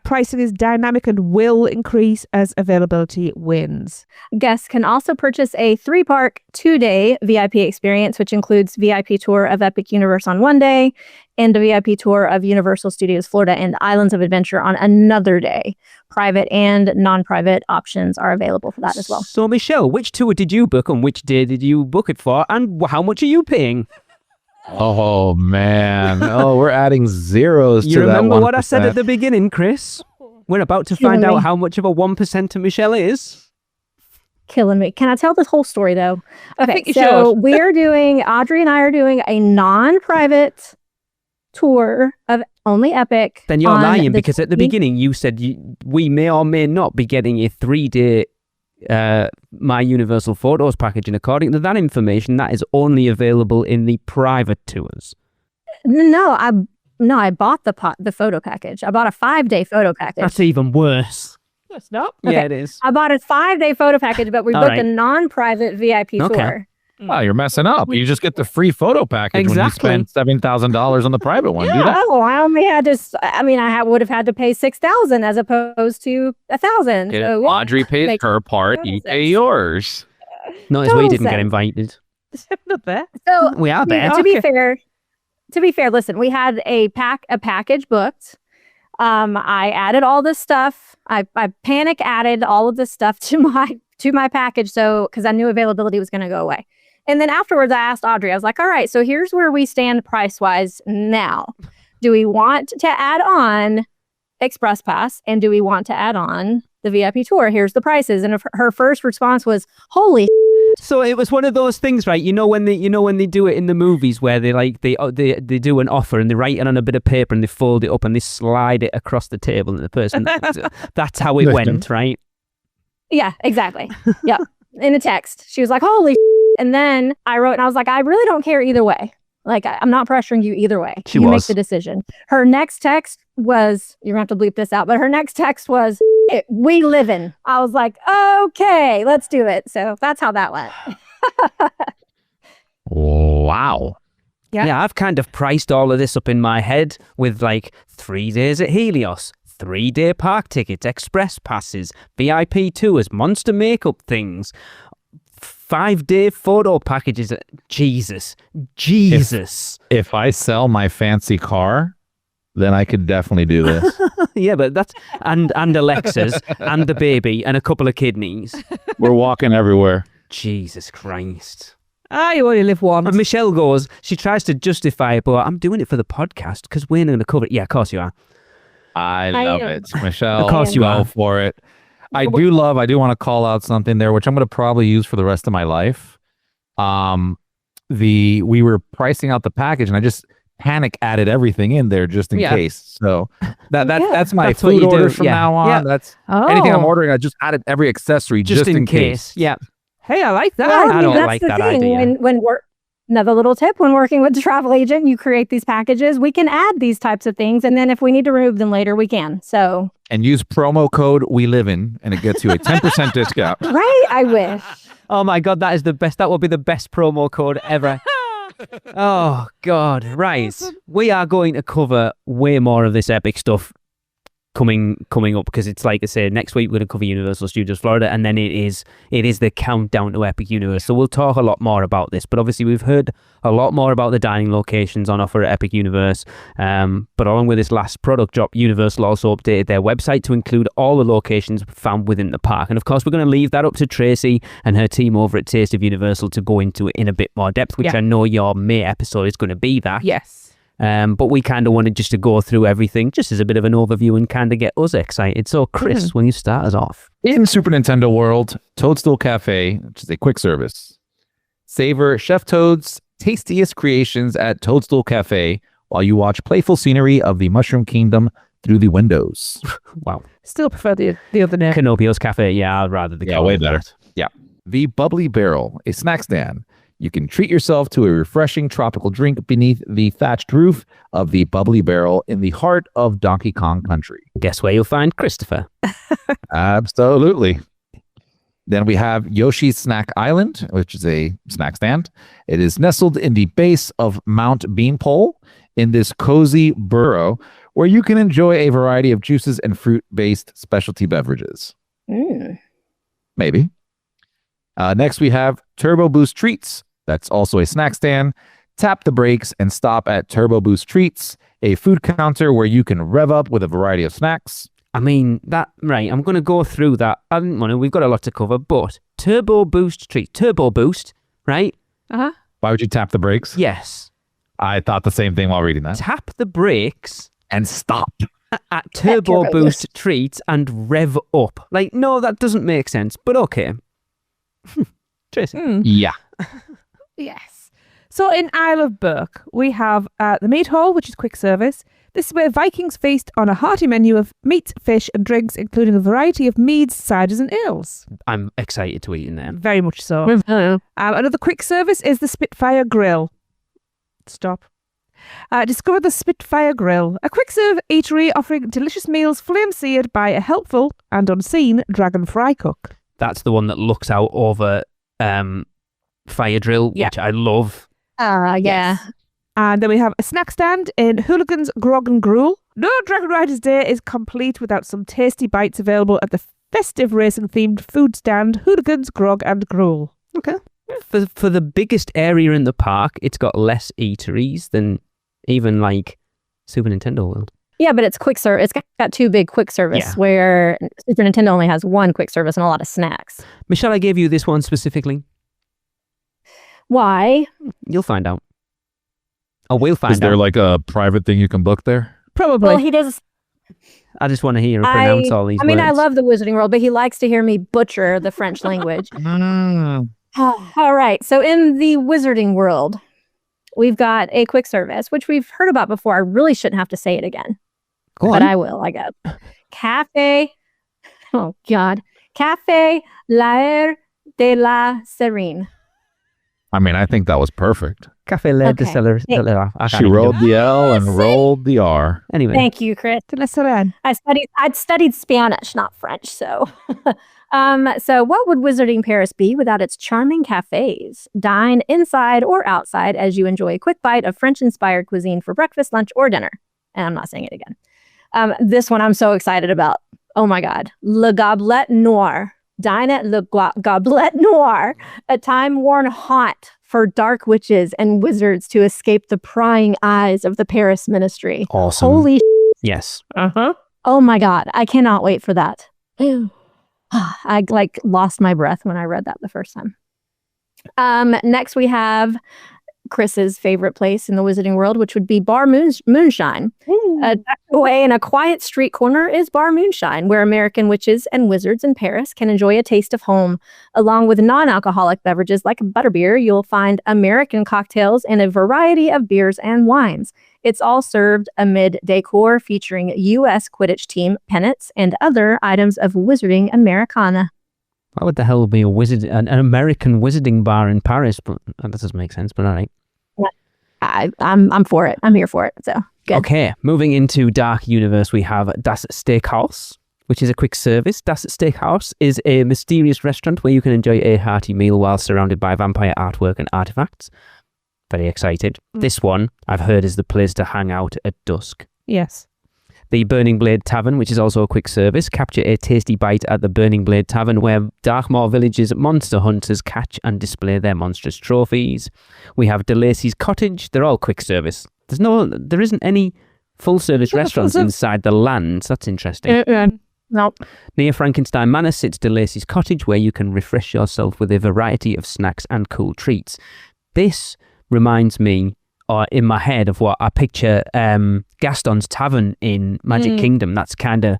Pricing is dynamic and will increase as availability wins. Guests can also purchase a 3-park, 2-day VIP experience, which includes VIP tour of Epic Universe on one day and a VIP tour of Universal Studios Florida and Islands of Adventure on another day. Private and non-private options are available for that as well. So, Michelle, which tour did you book and which day did you book it for? And how much are you paying? Oh, man. Oh, we're adding zeros to that. You remember 1%. what I said at the beginning, Chris? We're about to find out how much of a 1% to Michelle is. Killing me. Can I tell this whole story, though? Okay, I think you so should. Audrey and I are doing a non-private tour of only Epic. Then you're on lying the because at the beginning you said we may or may not be getting a 3-day My Universal Photos package, and according to that information, that is only available in the private tours. No, I bought the photo package. I bought a 5-day photo package. That's even worse. It's not. Yeah, it is. I bought a 5-day photo package, but we All booked right. a non-private VIP tour. Wow, you're messing up. You just get the free photo package Exactly. when you spend $7,000 on the private one. Do Yeah, that. oh, I only had to. I would have had to pay $6,000 as opposed to $1,000. Get it? So, Audrey pays makes her part. total You sense. pay yours. Notice we Total didn't get sense. invited. Not there. So We are there. to be fair, listen, we had a package booked. I added all this stuff. I panic added all of this stuff to my package, so because I knew availability was going to go away. And then afterwards, I asked Audrey. I was like, "All right, so here's where we stand price wise now. Do we want to add on Express Pass, and do we want to add on the VIP tour? Here's the prices." And her first response was, "Holy." So it was one of those things, right? You know when they do it in the movies where they do an offer and they write it on a bit of paper and they fold it up and they slide it across the table and the person that's how it went, right? Yeah, exactly. Yeah. In a text. She was like, "Holy." And then I wrote and I was like, "I really don't care either way. Like, I'm not pressuring you either way. She you was. make the decision." Her next text was, you're going to have to bleep this out, but her next text was, "We livin'." I was like, "Okay, let's do it." So that's how that went. Wow. Yeah, I've kind of priced all of this up in my head with like 3 days at Helios, 3-day park tickets, express passes, VIP tours, monster makeup things, 5-day photo packages. Jesus. If I sell my fancy car, then I could definitely do this. Yeah, but that's and Alexa's and the baby and a couple of kidneys. We're walking everywhere. Jesus Christ. You only live once. And Michelle goes, she tries to justify it, but I'm doing it for the podcast because we're going to cover it. Yeah, of course you are. I love it. Michelle, Of course you go are. for it. I do want to call out something there, which I'm going to probably use for the rest of my life. We were pricing out the package and I just panic added everything in there just in case. So that's my That's what food you do. orders from Yeah. now on. Yeah. That's anything I'm Oh. ordering. I just added every accessory just in case. Yeah. Hey, I like that. Well, I don't that's like the that thing. idea. When we're another little tip, when working with the travel agent, you create these packages. We can add these types of things, and then if we need to remove them later, we can. So And use promo code We Live In, and it gets you a 10% discount. right, I wish. Oh my God, that is the best. That will be the best promo code ever. Oh God. Right. We are going to cover way more of this epic stuff coming up because it's like I say, next week we're going to cover Universal Studios Florida, and then it is the countdown to Epic Universe. So we'll talk a lot more about this. But obviously we've heard a lot more about the dining locations on offer at Epic Universe. But along with this last product drop, Universal also updated their website to include all the locations found within the park. And of course, we're going to leave that up to Tracy and her team over at Taste of Universal to go into it in a bit more depth, which I know your May episode is going to be that. Yes. But we kind of wanted just to go through everything just as a bit of an overview and kind of get us excited. So, Chris, when you start us off. In Super Nintendo World, Toadstool Cafe, which is a quick service. Savor Chef Toad's tastiest creations at Toadstool Cafe while you watch playful scenery of the Mushroom Kingdom through the windows. Wow. Still prefer the other name. Canopio's Cafe. Yeah, I'd rather the way better. Yeah. The Bubbly Barrel, a snack stand. You can treat yourself to a refreshing tropical drink beneath the thatched roof of the Bubbly Barrel in the heart of Donkey Kong Country. Guess where you'll find Christopher. Absolutely. Then we have Yoshi's Snack Island, which is a snack stand. It is nestled in the base of Mount Beanpole in this cozy burrow where you can enjoy a variety of juices and fruit-based specialty beverages. Maybe. Next, we have Turbo Boost Treats. That's also a snack stand. Tap the brakes and stop at Turbo Boost Treats, a food counter where you can rev up with a variety of snacks. I mean, right, I'm going to go through that. I didn't want to, we've got a lot to cover, but Turbo Boost Treat, Turbo Boost, right? Uh-huh. Why would you tap the brakes? Yes. I thought the same thing while reading that. Tap the brakes and stop at Turbo Boost Treats and rev up. Like, no, that doesn't make sense, but okay. Tracy. Yeah. Yes. So in Isle of Burke, we have the Meat Hall, which is quick service. This is where Vikings feast on a hearty menu of meat, fish, and drinks, including a variety of meads, ciders, and ales. I'm excited to eat in there. Very much so. Another quick service is the Spitfire Grill. Stop. Discover the Spitfire Grill, a quick serve eatery offering delicious meals flame seared by a helpful and unseen dragon fry cook. That's the one that looks out over Fire Drill, which I love. Yeah. And then we have a snack stand in Hooligans Grog and Gruel. No Dragon Riders Day is complete without some tasty bites available at the festive racing themed food stand Hooligans Grog and Gruel. Okay. For the biggest area in the park, it's got less eateries than even like Super Nintendo World. Yeah, but it's quick service. It's got two big quick service where Super Nintendo only has one quick service and a lot of snacks. Michelle, I gave you this one specifically. Why? You'll find out. Or we'll find out. Is there like a private thing you can book there? Probably. Well, he does. I just want to hear him pronounce all these words. I mean, I love the Wizarding World, but he likes to hear me butcher the French language. All right. So in the Wizarding World, we've got a quick service, which we've heard about before. I really shouldn't have to say it again. Go but on. I will, I guess. Cafe. Oh, God. Cafe L'Air de la Serene. I mean, I think that was perfect. Cafe Le de Okay. Cellar. She rolled the L and rolled the R. Anyway. Thank you, Chris. I'd studied Spanish, not French, so. So what would Wizarding Paris be without its charming cafes? Dine inside or outside as you enjoy a quick bite of French-inspired cuisine for breakfast, lunch, or dinner. And I'm not saying it again. This one I'm so excited about. Oh my God. Le Goblet Noir. Dine at Le Goblet Noir, a time-worn haunt for dark witches and wizards to escape the prying eyes of the Paris ministry. Awesome. Holy Yes. Oh my God. I cannot wait for that. I lost my breath when I read that the first time. Next we have Chris's favorite place in the wizarding world, which would be Bar Moonshine. Tucked away in a quiet street corner is Bar Moonshine, where American witches and wizards in Paris can enjoy a taste of home. Along with non-alcoholic beverages like butterbeer, you'll find American cocktails and a variety of beers and wines. It's all served amid decor featuring U.S. Quidditch team pennants and other items of wizarding Americana. Why would the hell be an American wizarding bar in Paris? But that doesn't make sense, but all right. I'm for it. I'm here for it. So good. Okay, moving into Dark Universe, we have Das Steakhouse, which is a quick service. Das Steakhouse is a mysterious restaurant where you can enjoy a hearty meal while surrounded by vampire artwork and artifacts. Very excited. This one, I've heard, is the place to hang out at dusk. Yes. The Burning Blade Tavern, which is also a quick service. Capture a tasty bite at the Burning Blade Tavern, where Darkmoor Village's monster hunters catch and display their monstrous trophies. We have DeLacy's Cottage. They're all quick service. There isn't any full-service restaurants inside the lands. That's interesting. Nope. Near Frankenstein Manor sits DeLacy's Cottage, where you can refresh yourself with a variety of snacks and cool treats. This reminds me, or in my head, of what I picture Gaston's Tavern in Magic Kingdom. That's kind of,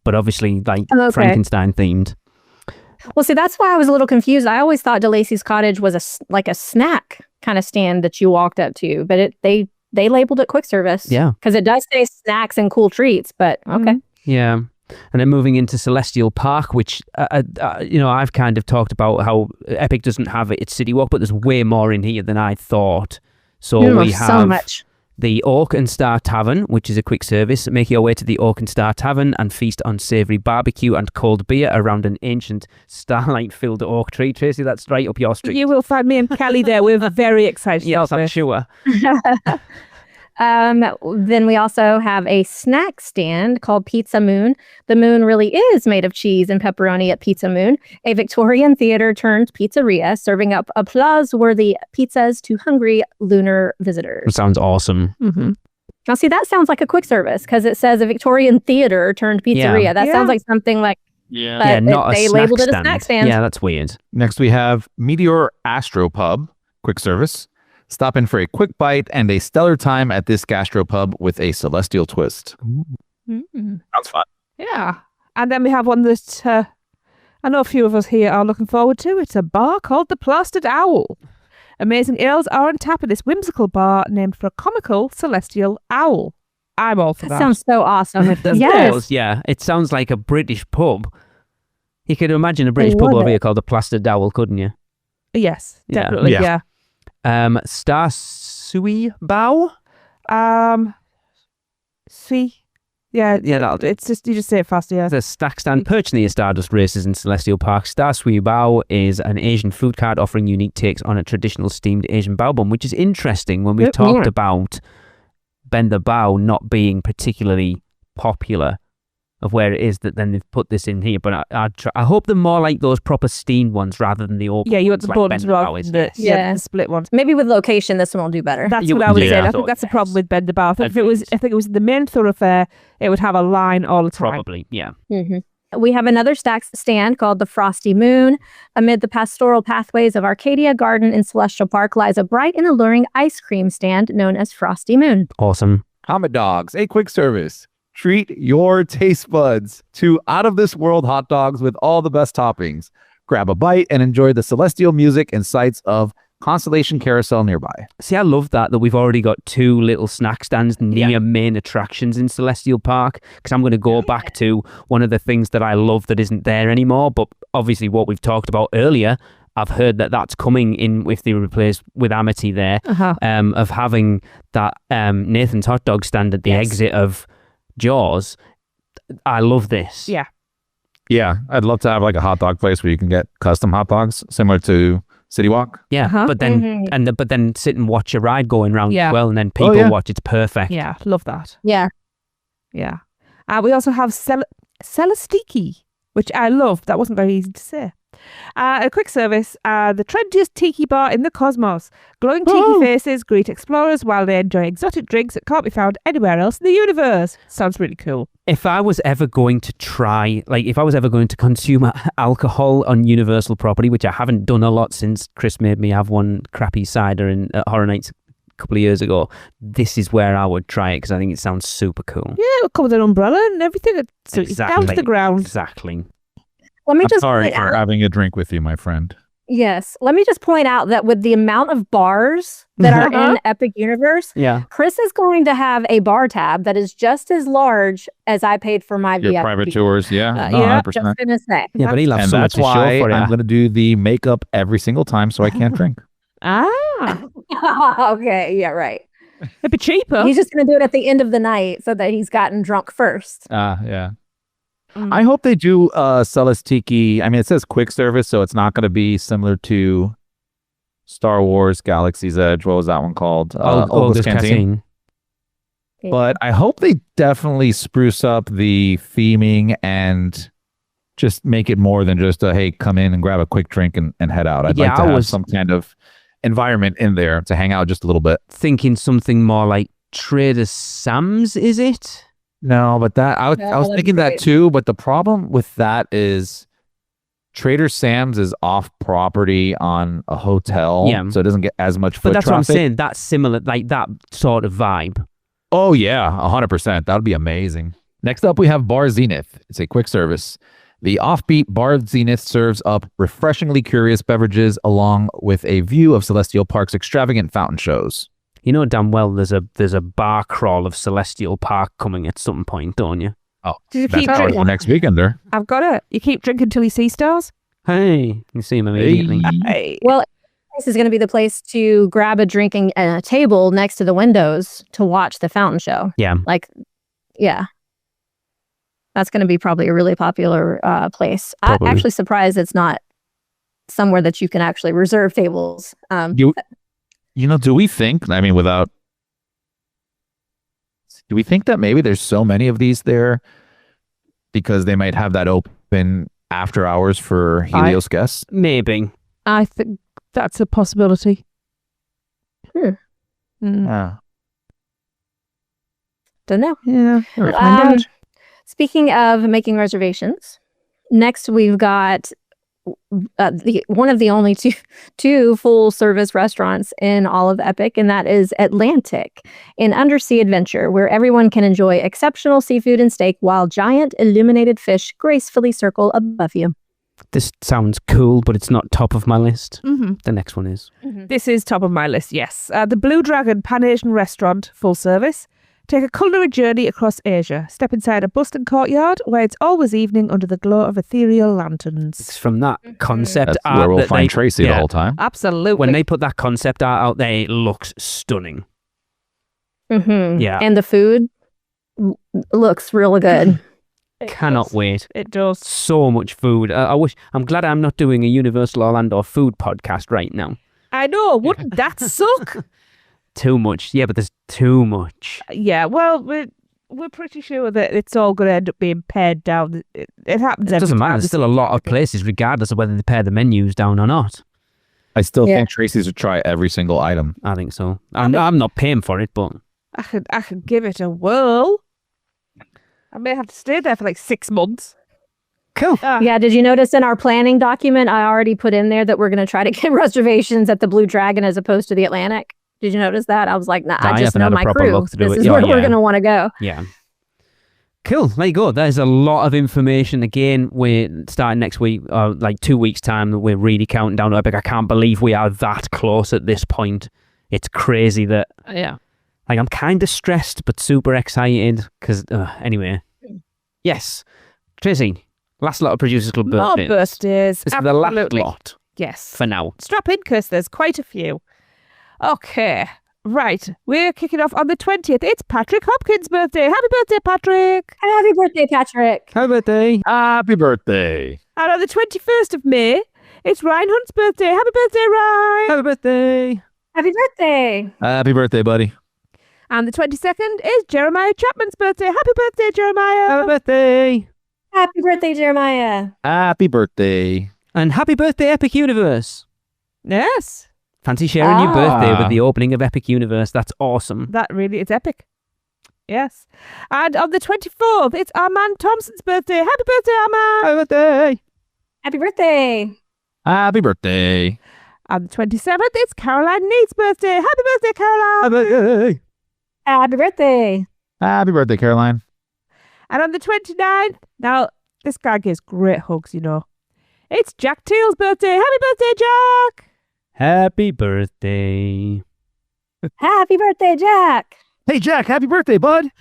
but obviously Frankenstein themed. Well, see, that's why I was a little confused. I always thought DeLacy's Cottage was a snack kind of stand that you walked up to, but they labeled it quick service. Yeah. Because it does say snacks and cool treats, but okay. Yeah. And then moving into Celestial Park, which, I've kind of talked about how Epic doesn't have it at City Walk, but there's way more in here than I thought. So we have so much. The Oak and Star Tavern, which is a quick service. Make your way to the Oak and Star Tavern and feast on savoury barbecue and cold beer around an ancient starlight-filled oak tree. Tracy, that's right up your street. You will find me and Kelly there. We're very excited. Yes, I'm sure. Then we also have a snack stand called Pizza Moon. The moon really is made of cheese and pepperoni at Pizza Moon, a Victorian theater turned pizzeria serving up applause-worthy pizzas to hungry lunar visitors. That sounds awesome. Mm-hmm. Now, see, that sounds like a quick service because it says a Victorian theater turned pizzeria. Yeah. That sounds like something like not they a labeled snack it a snack stand. Yeah, that's weird. Next, we have Meteor Astro Pub, quick service. Stop in for a quick bite and a stellar time at this gastropub with a celestial twist. Sounds fun. Yeah. And then we have one that I know a few of us here are looking forward to. It's a bar called the Plastered Owl. Amazing ales are on tap at this whimsical bar named for a comical celestial owl. I'm all for that. Sounds so awesome. Yes. Yeah, it sounds like a British pub. You could imagine a British pub over here called the Plastered Owl, couldn't you? Yes, definitely. Yeah. Star Sui Bao? Sui. Yeah, that'll do. It's just, you just say it fast, yeah. The stack stand perched near Stardust Races in Celestial Park. Star Sui Bao is an Asian food cart offering unique takes on a traditional steamed Asian bao bun, which is interesting when we've talked about Ben the Bao not being particularly popular of where it is that then they've put this in here. But I hope they're more like those proper steamed ones rather than the open. Yeah, you want the like buns rather than the split ones. Maybe with location, this one will do better. That's what I would say. I think that's the problem with Ben the Bar. I think it was the main thoroughfare, it would have a line all the time. Probably, yeah. Mm-hmm. We have another stand called the Frosty Moon. Amid the pastoral pathways of Arcadia Garden in Celestial Park lies a bright and alluring ice cream stand known as Frosty Moon. Awesome. Comet Dogs, a quick service. Treat your taste buds to out-of-this-world hot dogs with all the best toppings. Grab a bite and enjoy the celestial music and sights of Constellation Carousel nearby. See, I love that we've already got two little snack stands near main attractions in Celestial Park, because I'm going to go back to one of the things that I love that isn't there anymore, but obviously what we've talked about earlier, I've heard that that's coming in if they replace with Amity there, of having that Nathan's hot dog stand at the exit of Jaws. I love this. Yeah, I'd love to have like a hot dog place where you can get custom hot dogs similar to City Walk. Yeah, but then but then sit and watch a ride going around as well, and then people watch. It's perfect. Yeah, love that. Yeah. We also have Celestiki, which I love. That wasn't very easy to say. A quick service, the trendiest tiki bar in the cosmos. Glowing tiki faces greet explorers while they enjoy exotic drinks that can't be found anywhere else in the universe. Sounds really cool. If I was ever going to consume alcohol on Universal property, which I haven't done a lot since Chris made me have one crappy cider at Horror Nights a couple of years ago, this is where I would try it because I think it sounds super cool. Yeah, it'll come with an umbrella and everything. So it's down to the ground. Exactly. Let me just sorry point for out. having a drink with you, my friend. Yes. Let me just point out that with the amount of bars that are in Epic Universe, Chris is going to have a bar tab that is just as large as I paid for my Your VIP. private tours, yeah. No, yeah, 100%. just gonna say. Yeah, but he'll have and so much that's to show why for it. I'm going to do the makeup every single time so I can't drink. Okay, yeah, right. It'd be cheaper. He's just gonna do it at the end of the night so that he's gotten drunk first. Yeah. I hope they do Celestiki. I mean, it says quick service, so it's not going to be similar to Star Wars Galaxy's Edge. What was that one called? Oldest Canteen. But I hope they definitely spruce up the theming and just make it more than just a, hey, come in and grab a quick drink and head out. I'd like to have some kind of environment in there to hang out just a little bit. Thinking something more like Trader Sam's, is it? No, but that I was thinking that too. But the problem with that is Trader Sam's is off property on a hotel, so it doesn't get as much foot But that's traffic. what I'm saying. That's similar, like that sort of vibe. Oh yeah, 100%. That would be amazing. Next up, we have Bar Zenith. It's a quick service. The offbeat Bar Zenith serves up refreshingly curious beverages along with a view of Celestial Park's extravagant fountain shows. You know damn well there's a bar crawl of Celestial Park coming at some point, don't you? Oh, Did you that's keep probably drinking? next weekend there. I've got it. You keep drinking till you see stars. Hey, you see him immediately. Hey. Well, this is going to be the place to grab a drinking table next to the windows to watch the fountain show. Yeah. That's going to be probably a really popular place. Probably. I'm actually surprised it's not somewhere that you can actually reserve tables. Do we think, do we think that maybe there's so many of these there because they might have that open after hours for Helios guests? Maybe. I think that's a possibility. Don't know. Yeah. We'll find out. Speaking of making reservations, next we've got one of the only two full service restaurants in all of Epic, and that is Atlantic, an undersea adventure where everyone can enjoy exceptional seafood and steak while giant illuminated fish gracefully circle above you. This sounds cool, but it's not top of my list. Mm-hmm. The next one is. This is top of my list, yes. The Blue Dragon Pan-Asian Restaurant, full service. Take a culinary journey across Asia. Step inside a bustling courtyard where it's always evening under the glow of ethereal lanterns. It's from that concept That's art where we'll that find they- Tracy the whole time. Absolutely. When they put that concept art out there, it looks stunning. Yeah. And the food looks real good. Cannot wait. It does. So much food. I'm glad I'm not doing a Universal Orlando food podcast right now. I know. Wouldn't that suck? Too much. Yeah, but there's too much. Yeah, well, we're pretty sure that it's all going to end up being pared down. It happens It every doesn't matter. time. There's still a lot of places, regardless of whether they pare the menus down or not. I still think Tracy should try every single item. I think so. I'm not paying for it, but I could give it a whirl. I may have to stay there for like 6 months. Cool. Yeah, did you notice in our planning document, I already put in there that we're going to try to get reservations at the Blue Dragon as opposed to the Atlantic? Did you notice that? I was like, nah, I just know my crew. This is where we're going to want to go. Yeah. Cool. There you go. There's a lot of information. Again, we're starting next week, like 2 weeks' time. We're really counting down to Epic. I can't believe we are that close at this point. It's crazy that... Yeah. Like, I'm kind of stressed, but super excited. Because, anyway. Yes. Tracy, last lot of Producers Club More birthdays. birthdays. This is the last Absolutely. lot. Yes. For now. Strap in, because there's quite a few. Okay. Right. We're kicking off on the 20th. It's Patrick Hopkins' birthday. Happy birthday, Patrick. Happy birthday, Patrick. Happy birthday. Happy birthday. And on the 21st of May, it's Ryan Hunt's birthday. Happy birthday, Ryan. Happy birthday. Happy birthday. Happy birthday, buddy. And the 22nd is Jeremiah Chapman's birthday. Happy birthday, Jeremiah. Happy birthday. Happy birthday, Jeremiah. Happy birthday. And happy birthday, Epic Universe. Yes. Fancy sharing your birthday with the opening of Epic Universe. That's awesome. That really is epic. Yes. And on the 24th, it's Armand Thompson's birthday. Happy birthday, Armand. Happy birthday. Happy birthday. Happy birthday. On the 27th, it's Caroline Neat's birthday. Happy birthday, Caroline. Happy birthday. Happy birthday. Happy birthday, Caroline. And on the 29th, now, this guy gives great hugs, you know. It's Jack Teal's birthday. Happy birthday, Jack. Happy birthday. Happy birthday, Jack. Hey, Jack, happy birthday, bud.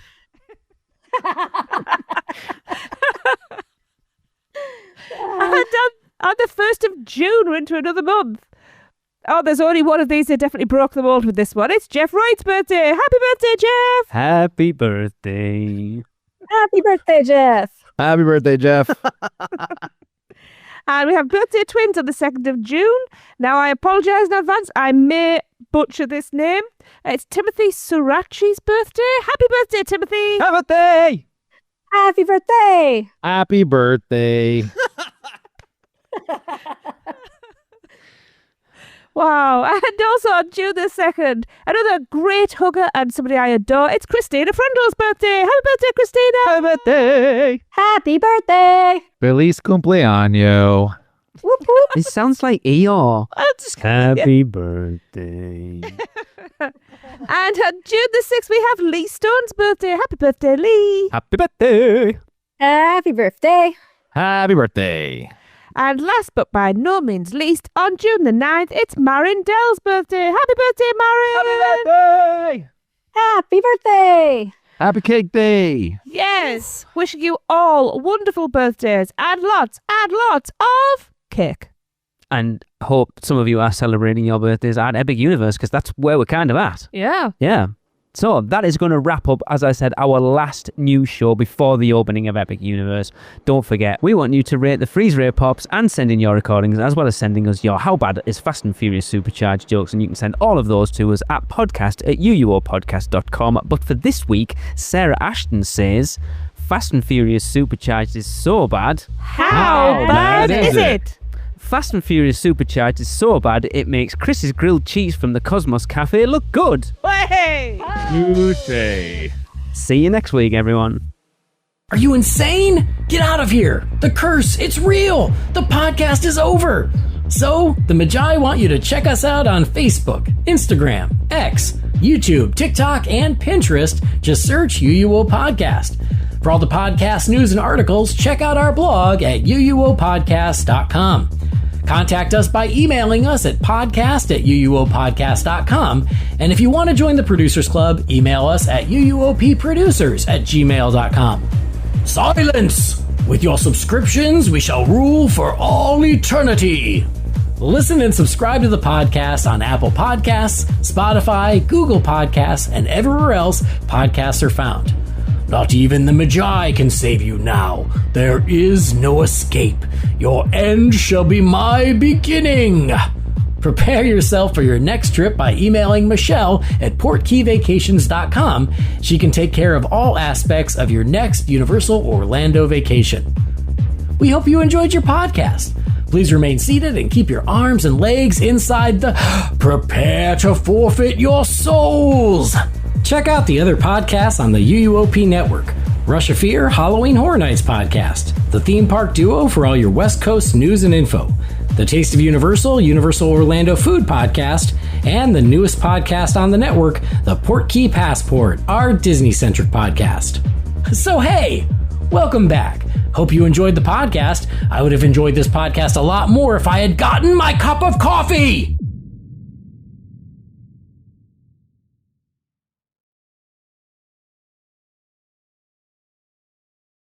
And on the 1st of June, we're into another month. Oh, there's only one of these that definitely broke the mold with this one. It's Jeff Wright's birthday. Happy birthday, Jeff. Happy birthday. Happy birthday, Jeff. Happy birthday, Jeff. And we have birthday twins on the 2nd of June. Now, I apologise in advance. I may butcher this name. It's Timothy Surachi's birthday. Happy birthday, Timothy. Happy birthday. Happy birthday. Happy birthday. Wow. And also on June the 2nd, another great hugger and somebody I adore. It's Christina Frundle's birthday. Happy birthday, Christina. Happy birthday. Happy birthday. Feliz cumpleaños. Whoop, whoop. It sounds like Eeyore. Happy birthday. And on June the 6th, we have Lee Stone's birthday. Happy birthday, Lee. Happy birthday. Happy birthday. Happy birthday. And last but by no means least, on June the 9th, it's Marin Dell's birthday. Happy birthday, Marin. Happy birthday. Happy birthday. Happy cake day. Yes. Wishing you all wonderful birthdays and lots of cake. And hope some of you are celebrating your birthdays at Epic Universe, because that's where we're kind of at. Yeah. Yeah. So that is going to wrap up, as I said, our last news show before the opening of Epic Universe. Don't forget, we want you to rate the Freeze Ray Pops and send in your recordings, as well as sending us your How Bad is Fast and Furious Supercharged jokes, and you can send all of those to us at podcast@uuopodcast.com. But for this week, Sarah Ashton says, Fast and Furious Supercharged is so bad. How bad is it? Fast and Furious Supercharged is so bad, it makes Chris's grilled cheese from the Cosmos Cafe look good. Hey! You say. See you next week, everyone. Are you insane? Get out of here. The curse, it's real. The podcast is over. So, the Magi want you to check us out on Facebook, Instagram, X, YouTube, TikTok, and Pinterest. Just search UUO Podcast. For all the podcast news and articles, check out our blog at uuopodcast.com. Contact us by emailing us at podcast@uuopodcast.com. And if you want to join the Producers Club, email us at uuopproducers@gmail.com. Silence! With your subscriptions, we shall rule for all eternity. Listen and subscribe to the podcast on Apple Podcasts, Spotify, Google Podcasts, and everywhere else podcasts are found. Not even the Magi can save you now. There is no escape. Your end shall be my beginning. Prepare yourself for your next trip by emailing Michelle at portkeyvacations.com. She can take care of all aspects of your next Universal Orlando vacation. We hope you enjoyed your podcast. Please remain seated and keep your arms and legs inside the Prepare to Forfeit Your Souls. Check out the other podcasts on the UUOP network. Rush of Fear Halloween Horror Nights podcast, the theme park duo for all your West Coast news and info, the Taste of Universal, Universal Orlando Food podcast, and the newest podcast on the network, the Portkey Passport, our Disney-centric podcast. So hey, welcome back. Hope you enjoyed the podcast. I would have enjoyed this podcast a lot more if I had gotten my cup of coffee.